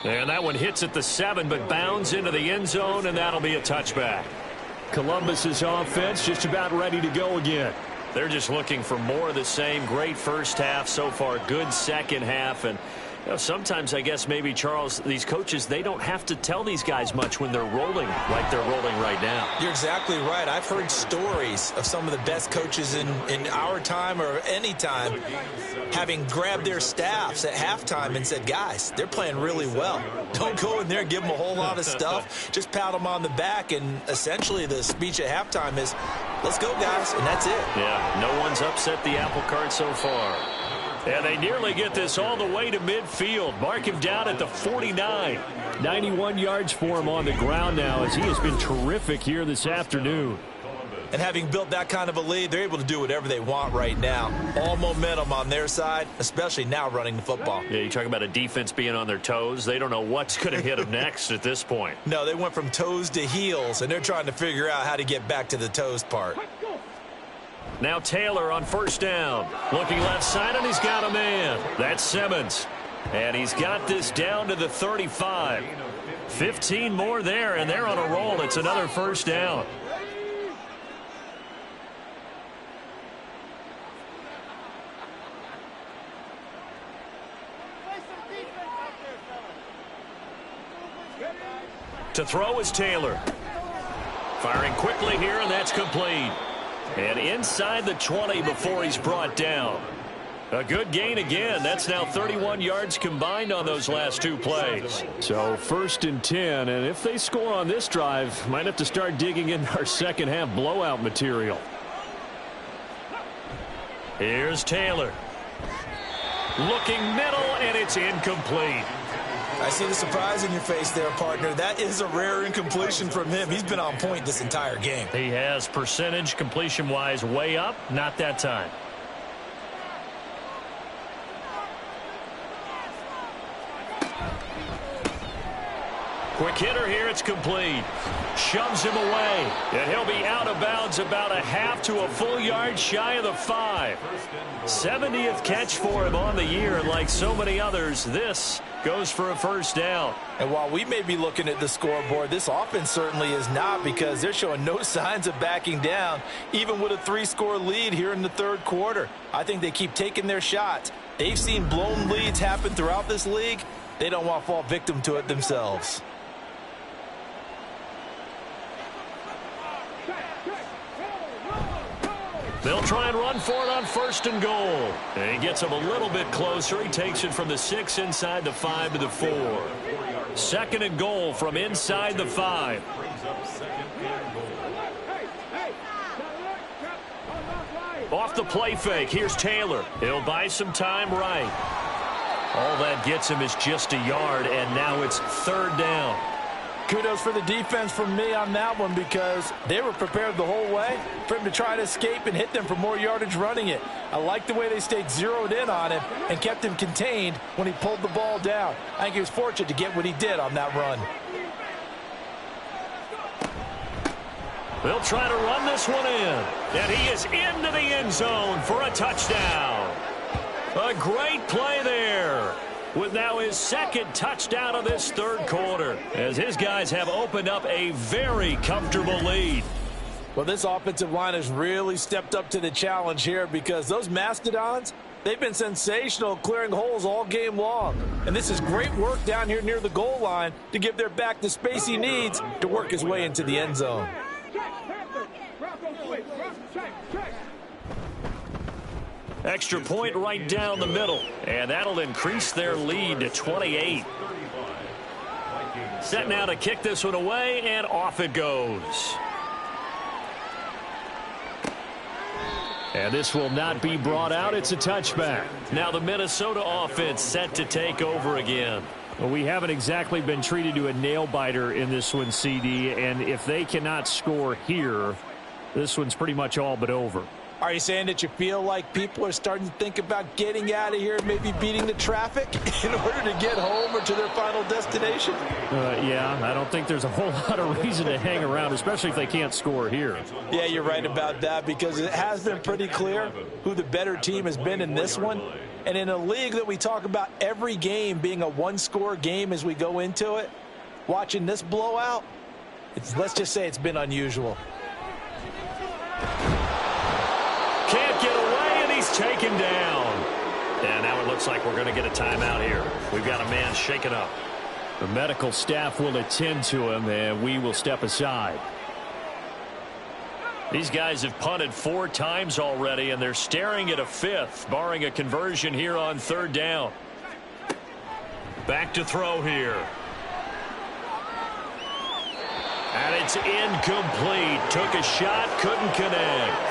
And that one hits at the 7, but bounds into the end zone, and that'll be a touchback. Columbus's offense just about ready to go again. They're just looking for more of the same. Great first half so far. Good second half. And sometimes, I guess, maybe, Charles, these coaches, they don't have to tell these guys much when they're rolling like they're rolling right now. You're exactly right. I've heard stories of some of the best coaches in our time or any time having grabbed their staffs at halftime and said, guys, they're playing really well. Don't go in there and give them a whole lot of stuff. Just pat them on the back. And essentially the speech at halftime is, let's go, guys, and that's it. Yeah, no one's upset the apple cart so far. And they nearly get this all the way to midfield. Mark him down at the 49. 91 yards for him on the ground now as he has been terrific here this afternoon. And having built that kind of a lead, they're able to do whatever they want right now. All momentum on their side, especially now running the football. Yeah, you talk about a defense being on their toes. They don't know what's going to hit them next at this point. No, they went from toes to heels, and they're trying to figure out how to get back to the toes part. Now Taylor on first down. Looking left side, and he's got a man. That's Simmons. And he's got this down to the 35. 15 more there, and they're on a roll. It's another first down. To throw is Taylor. Firing quickly here, and that's complete. And inside the 20 before he's brought down. A good gain again. That's now 31 yards combined on those last two plays. So 1st and 10, and if they score on this drive, might have to start digging in our second half blowout material. Here's Taylor. Looking middle, and it's incomplete. I see the surprise in your face there, partner. That is a rare incompletion from him. He's been on point this entire game. He has percentage completion-wise way up. Not that time. Quick hitter here. It's complete. Shoves him away. And he'll be out of bounds about a half to a full yard shy of the 5. 70th catch for him on the year. And like so many others, this goes for a first down. And while we may be looking at the scoreboard, this offense certainly is not, because they're showing no signs of backing down, even with a 3-score lead here in the third quarter. I think they keep taking their shots. They've seen blown leads happen throughout this league. They don't want to fall victim to it themselves. They'll try and run for it on 1st and goal. And he gets him a little bit closer. He takes it from the 6 inside the 5 to the 4. 2nd and goal from inside the 5. Off the play fake. Here's Taylor. He'll buy some time right. All that gets him is just a yard, and now it's 3rd down. Kudos for the defense from me on that one, because they were prepared the whole way for him to try to escape and hit them for more yardage running it. I like the way they stayed zeroed in on him and kept him contained when he pulled the ball down. I think he was fortunate to get what he did on that run. They'll try to run this one in. And he is into the end zone for a touchdown. A great play there, with now his 2nd touchdown of this third quarter, as his guys have opened up a very comfortable lead. Well, this offensive line has really stepped up to the challenge here, because those Mastodons, they've been sensational clearing holes all game long. And this is great work down here near the goal line to give their back the space he needs to work his way into the end zone. Extra point right down the middle, and that'll increase their lead to 28. Set now to kick this one away, and off it goes. And this will not be brought out. It's a touchback. Now the Minnesota offense set to take over again. Well, we haven't exactly been treated to a nail-biter in this one, CD, and if they cannot score here, this one's pretty much all but over. Are you saying that you feel like people are starting to think about getting out of here, maybe beating the traffic in order to get home or to their final destination? Yeah, I don't think there's a whole lot of reason to hang around, especially if they can't score here. Yeah, you're right about that, because it has been pretty clear who the better team has been in this one. And in a league that we talk about every game being a one-score game as we go into it, watching this blowout, let's just say it's been unusual. Can't taken down. And now it looks like we're going to get a timeout here. We've got a man shaken up. The medical staff will attend to him, and we will step aside. These guys have punted 4 times already, and they're staring at a 5th, barring a conversion here on 3rd down. Back to throw here. And it's incomplete. Took a shot, couldn't connect.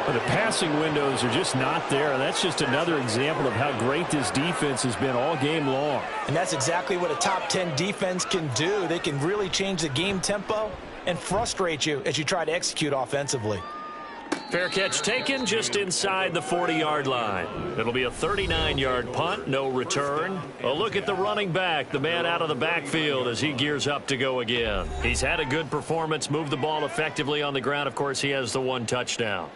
But the passing windows are just not there, and that's just another example of how great this defense has been all game long. And that's exactly what a top 10 defense can do. They can really change the game tempo and frustrate you as you try to execute offensively. Fair catch taken just inside the 40-yard line. It'll be a 39-yard punt, no return. A look at the running back, the man out of the backfield as he gears up to go again. He's had a good performance, moved the ball effectively on the ground. Of course, he has the 1 touchdown.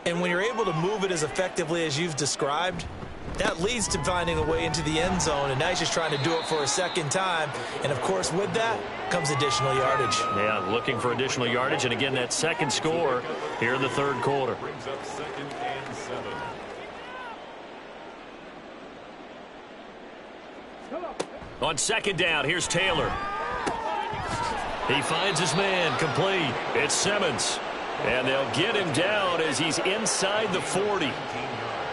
And when you're able to move it as effectively as you've described, that leads to finding a way into the end zone, and now he's just trying to do it for a second time. And, of course, with that comes additional yardage. Yeah, looking for additional yardage, and again, that second score here in the 3rd quarter. Brings up 2nd and 7. On 2nd down, here's Taylor. He finds his man, complete. It's Simmons. And they'll get him down as he's inside the 40.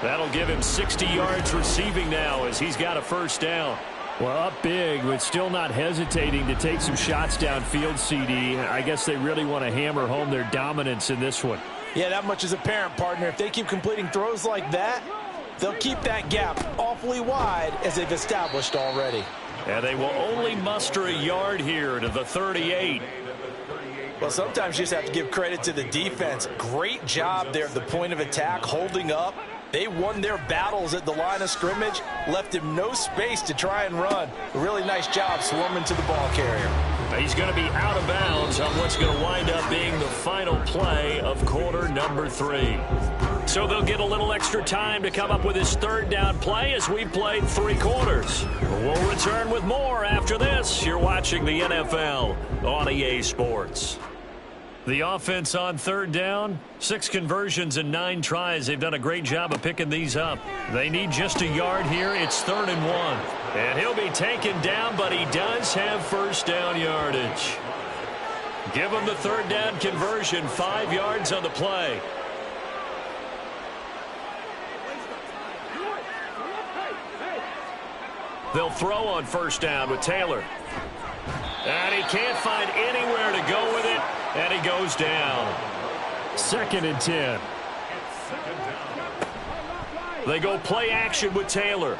That'll give him 60 yards receiving now as he's got a 1st down. Well, up big, but still not hesitating to take some shots downfield, CD. I guess they really want to hammer home their dominance in this one. Yeah, that much is apparent, partner. If they keep completing throws like that, they'll keep that gap awfully wide as they've established already. And they will only muster a yard here to the 38. Well, sometimes you just have to give credit to the defense. Great job there at the point of attack, holding up. They won their battles at the line of scrimmage, left him no space to try and run. A really nice job swarming to the ball carrier. He's going to be out of bounds on what's going to wind up being the final play of quarter number 3. So they'll get a little extra time to come up with his 3rd down play as we played 3 quarters. We'll return with more after this. You're watching the NFL on EA Sports. The offense on 3rd down, 6 conversions and 9 tries. They've done a great job of picking these up. They need just a yard here. It's 3rd and 1. And he'll be taken down, but he does have 1st down yardage. Give him the 3rd down conversion, 5 yards on the play. They'll throw on 1st down with Taylor. And he can't find anywhere to go with it, and he goes down. 2nd and 10. They go play action with Taylor.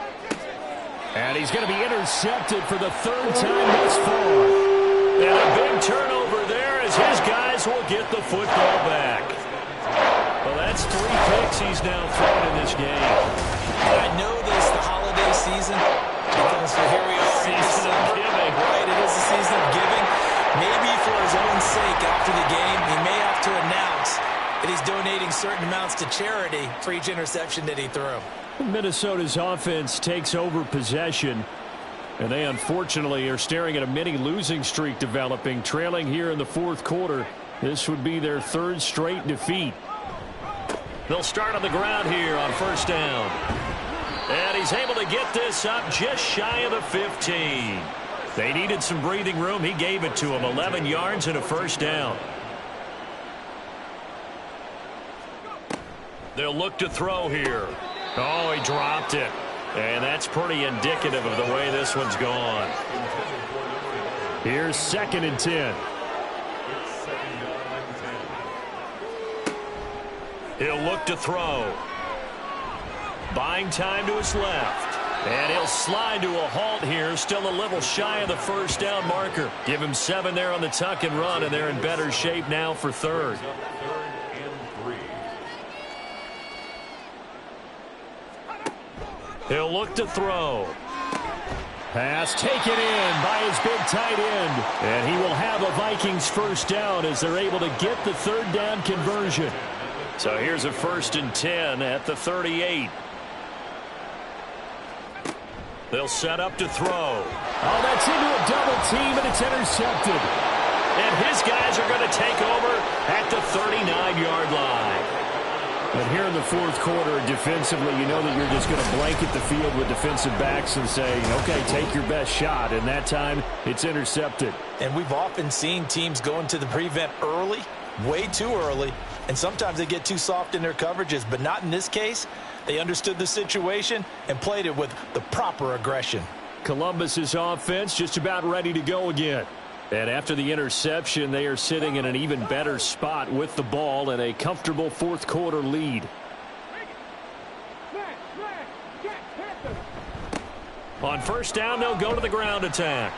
And he's going to be intercepted for the 3rd time thus far. And a big turnover there as his guys will get the football back. Well, that's 3 picks he's now thrown in this game. I know this is the holiday season. So here we are. Season of giving. Right, it is the season of giving. Maybe for his own sake after the game, he may have to announce that he's donating certain amounts to charity for each interception that he threw. Minnesota's offense takes over possession, and they unfortunately are staring at a mini losing streak developing, trailing here in the 4th quarter. This would be their 3rd straight defeat. They'll start on the ground here on 1st down. And he's able to get this up just shy of the 15. They needed some breathing room. He gave it to him. 11 yards and a 1st down. They'll look to throw here. Oh, he dropped it. And that's pretty indicative of the way this one's gone. Here's 2nd and 10. He'll look to throw. Buying time to his left. And he'll slide to a halt here. Still a little shy of the 1st down marker. Give him 7 there on the tuck and run, and they're in better shape now for 3rd. He'll look to throw. Pass taken in by his big tight end. And he will have a Vikings 1st down as they're able to get the 3rd down conversion. So here's a 1st and 10 at the 38. They'll set up to throw. Oh, that's into a double team, and it's intercepted. And his guys are going to take over at the 39-yard line. But here in the fourth quarter, defensively, you know that you're just going to blanket the field with defensive backs and say, okay, take your best shot. And that time, it's intercepted. And we've often seen teams go into the prevent early, way too early, and sometimes they get too soft in their coverages. But not in this case. They understood the situation and played it with the proper aggression. Columbus's offense just about ready to go again. And after the interception, they are sitting in an even better spot with the ball and a comfortable fourth quarter lead. On first down, they'll go to the ground attack.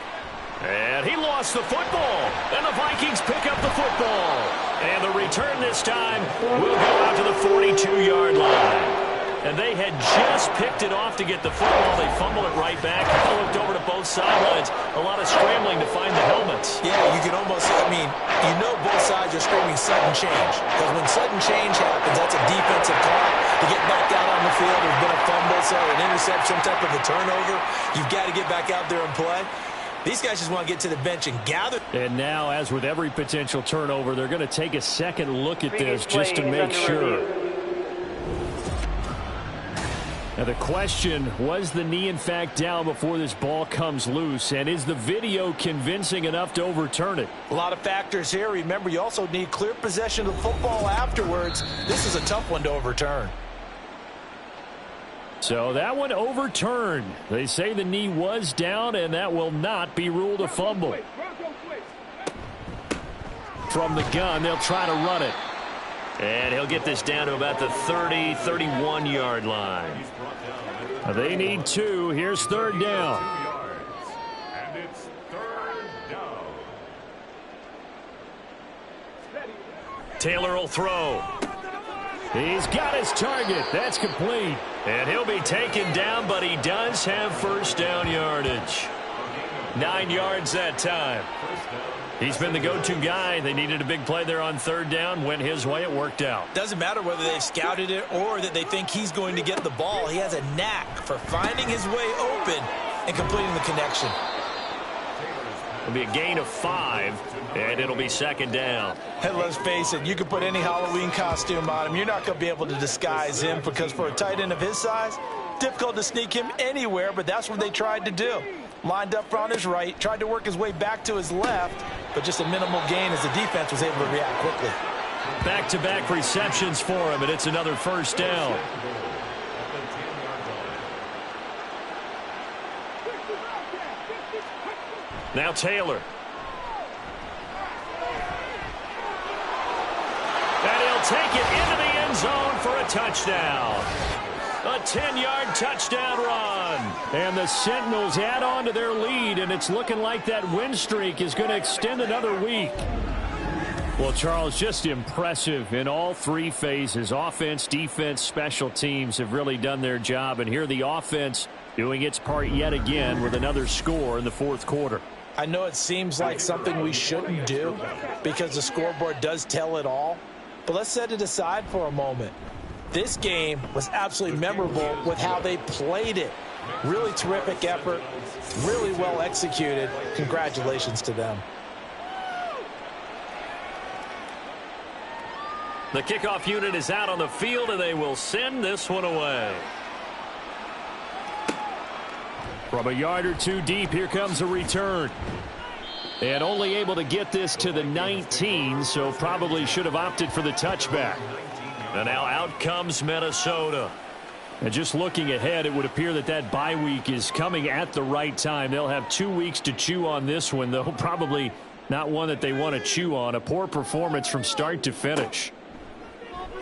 And he lost the football. And the Vikings pick up the football. And the return this time will go out to the 42-yard line. And they had just picked it off to get the football. They fumble it right back. I looked over to both sidelines. A lot of scrambling to find the helmets. Yeah, you can almost, you know both sides are screaming sudden change. Because when sudden change happens, that's a defensive call. To get back out on the field, there's been a fumble, so an interception, some type of a turnover. You've got to get back out there and play. These guys just want to get to the bench and gather. And now, as with every potential turnover, they're going to take a second look at this just to make sure. Now the question, was the knee in fact down before this ball comes loose? And is the video convincing enough to overturn it? A lot of factors here. Remember, you also need clear possession of the football afterwards. This is a tough one to overturn. So that one overturned. They say the knee was down, and that will not be ruled a fumble. From the gun, they'll try to run it. And he'll get this down to about the 30, 31-yard line. They need two. Here's third down. And it's third down. Taylor will throw. He's got his target. That's complete. And he'll be taken down, but he does have first down yardage. 9 yards that time. He's been the go-to guy. They needed a big play there on third down. Went his way. It worked out. Doesn't matter whether they've scouted it or that they think he's going to get the ball. He has a knack for finding his way open and completing the connection. It'll be a gain of 5, and it'll be second down. And let's face it, you can put any Halloween costume on him. You're not going to be able to disguise him because for a tight end of his size, difficult to sneak him anywhere, but that's what they tried to do. Lined up on his right, tried to work his way back to his left, but just a minimal gain as the defense was able to react quickly. Back-to-back receptions for him, and it's another first down. Now Taylor. And he'll take it into the end zone for a touchdown. A 10-yard touchdown run. And the Sentinels add on to their lead, and it's looking like that win streak is going to extend another week. Well, Charles, just impressive in all three phases. Offense, defense, special teams have really done their job. And here the offense doing its part yet again with another score in the fourth quarter. I know it seems like something we shouldn't do because the scoreboard does tell it all. But let's set it aside for a moment. This game was absolutely memorable with how they played it. Really terrific effort, really well executed. Congratulations to them. The kickoff unit is out on the field, and they will send this one away. From a yard or two deep, here comes a return. And only able to get this to the 19, so probably should have opted for the touchback. And now out comes Minnesota. And just looking ahead, it would appear that that bye week is coming at the right time. They'll have 2 weeks to chew on this one, though probably not one that they want to chew on. A poor performance from start to finish.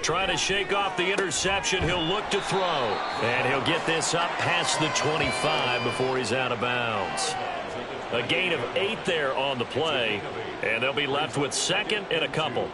Trying to shake off the interception. He'll look to throw. And he'll get this up past the 25 before he's out of bounds. A gain of 8 there on the play. And they'll be left with second and a couple.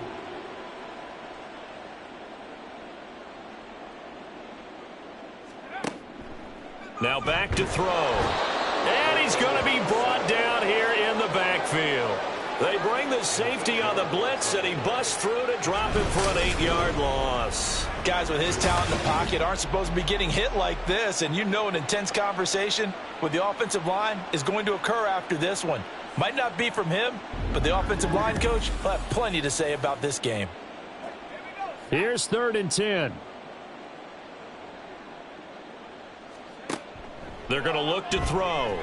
Now back to throw. And he's going to be brought down here in the backfield. They bring the safety on the blitz, and he busts through to drop him for an 8-yard loss. Guys with his talent in the pocket aren't supposed to be getting hit like this, and you know an intense conversation with the offensive line is going to occur after this one. Might not be from him, but the offensive line coach will have plenty to say about this game. Here's 3rd and 10. They're going to look to throw.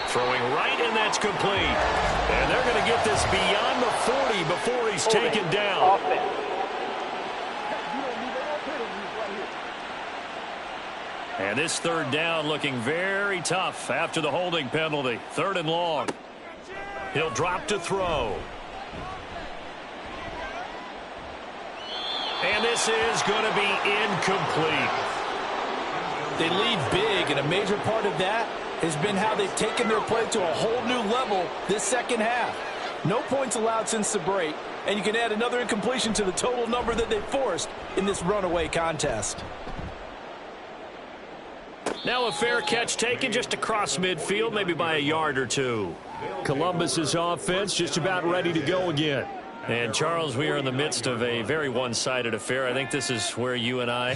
Throwing right, and that's complete. And they're going to get this beyond the 40 before he's taken down. Offense. And this third down looking very tough after the holding penalty. 3rd and long. He'll drop to throw. And this is going to be incomplete. They lead big, and a major part of that has been how they've taken their play to a whole new level this second half. No points allowed since the break, and you can add another incompletion to the total number that they forced in this runaway contest. Now a fair catch taken just across midfield, maybe by a yard or two. Columbus's offense just about ready to go again. And, Charles, we are in the midst of a very one-sided affair. I think this is where you and I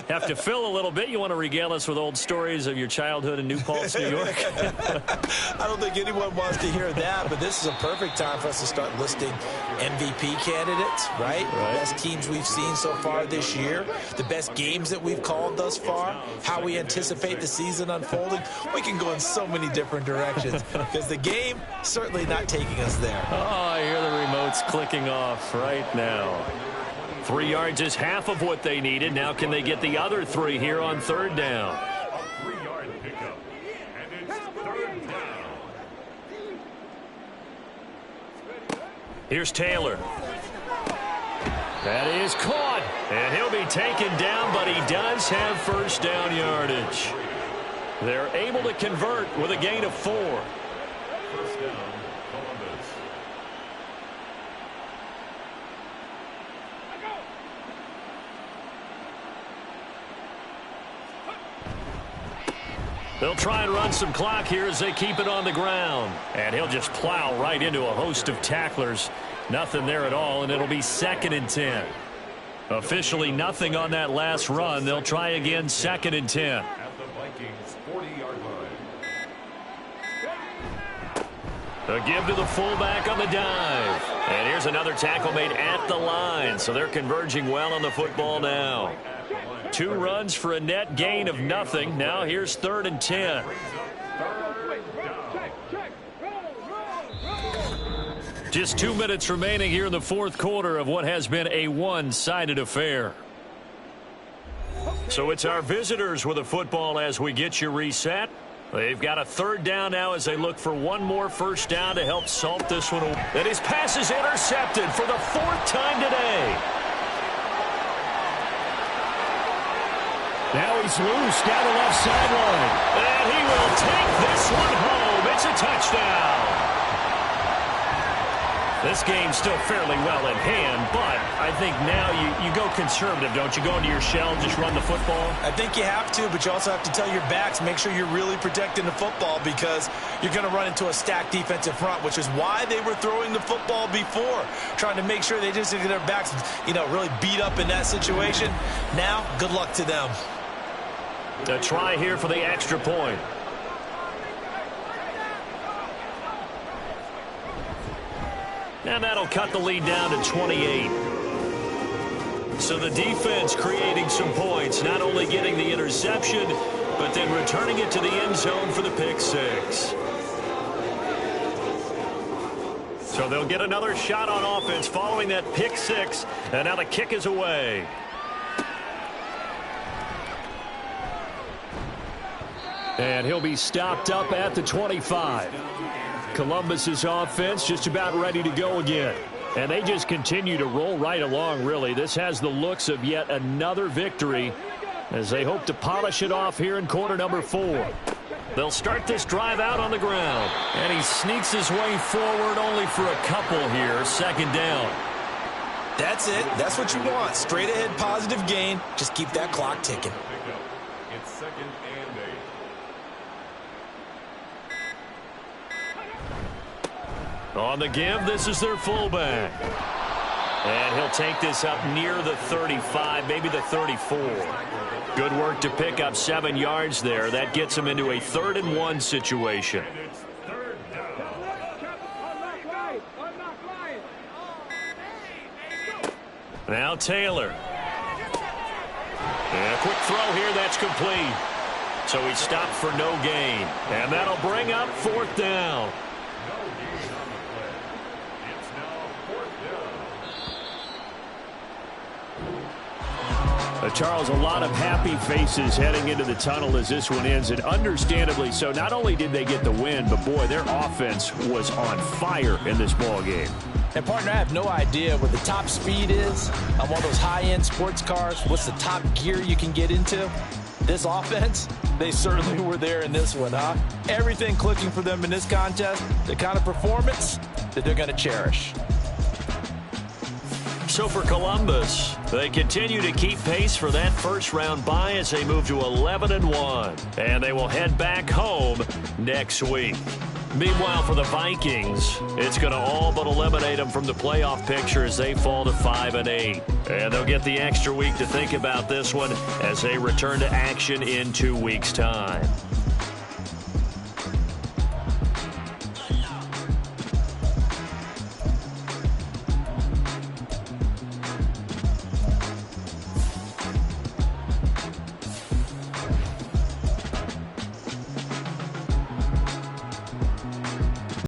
have to fill a little bit. You want to regale us with old stories of your childhood in New Paltz, New York? I don't think anyone wants to hear that, but this is a perfect time for us to start listing MVP candidates, right? The best teams we've seen so far this year, the best games that we've called thus far, how we anticipate the season unfolding. We can go in so many different directions because the game certainly not taking us there. Oh, I hear the remotes clicking off right now. 3 yards is half of what they needed. Now can they get the other 3 here on 3rd down? A 3-yard pickup. And it's 3rd down. Here's Taylor. That is caught. And he'll be taken down, but he does have 1st down yardage. They're able to convert with a gain of 4. 1st down, Columbus. They'll try and run some clock here as they keep it on the ground. And he'll just plow right into a host of tacklers. Nothing there at all, and it'll be 2nd and 10. Officially nothing on that last run. They'll try again, 2nd and 10. At the Vikings' 40-yard line. A give to the fullback on the dive. And here's another tackle made at the line. So they're converging well on the football now. 2 runs for a net gain of nothing. Now here's 3rd and 10. Just 2 minutes remaining here in the 4th quarter of what has been a one-sided affair. So it's our visitors with the football as we get you reset. They've got a 3rd down now as they look for one more 1st down to help salt this one away. And his pass is intercepted for the 4th time today. Now he's loose down the left sideline. And he will take this one home. It's a touchdown. This game's still fairly well in hand, but I think now you go conservative, don't you? Go into your shell and just run the football? I think you have to, but you also have to tell your backs, make sure you're really protecting the football because you're going to run into a stacked defensive front, which is why they were throwing the football before, trying to make sure they just get their backs, really beat up in that situation. Now, good luck to them. A try here for the extra point. And that'll cut the lead down to 28. So the defense creating some points, not only getting the interception, but then returning it to the end zone for the pick 6. So they'll get another shot on offense following that pick 6, and now the kick is away. And he'll be stopped up at the 25. Columbus's offense just about ready to go again. And they just continue to roll right along, really. This has the looks of yet another victory as they hope to polish it off here in quarter number 4. They'll start this drive out on the ground. And he sneaks his way forward only for a couple here. 2nd down. That's it. That's what you want. Straight ahead positive gain. Just keep that clock ticking. It's 2nd and 8. On the give, this is their fullback. And he'll take this up near the 35, maybe the 34. Good work to pick up 7 yards there. That gets him into a 3rd and 1 situation. Now Taylor. And quick throw here, that's complete. So he stopped for no gain. And that'll bring up 4th down. Charles, a lot of happy faces heading into the tunnel as this one ends, and understandably so. Not only did they get the win, but boy, their offense was on fire in this ball game. And, partner, I have no idea what the top speed is on one of those high-end sports cars. What's the top gear you can get into? This offense, they certainly were there in this one, huh? Everything clicking for them in this contest, the kind of performance that they're going to cherish. So for Columbus, they continue to keep pace for that first-round bye as they move to 11-1. And they will head back home next week. Meanwhile, for the Vikings, it's going to all but eliminate them from the playoff picture as they fall to 5-8. And they'll get the extra week to think about this one as they return to action in 2 weeks' time.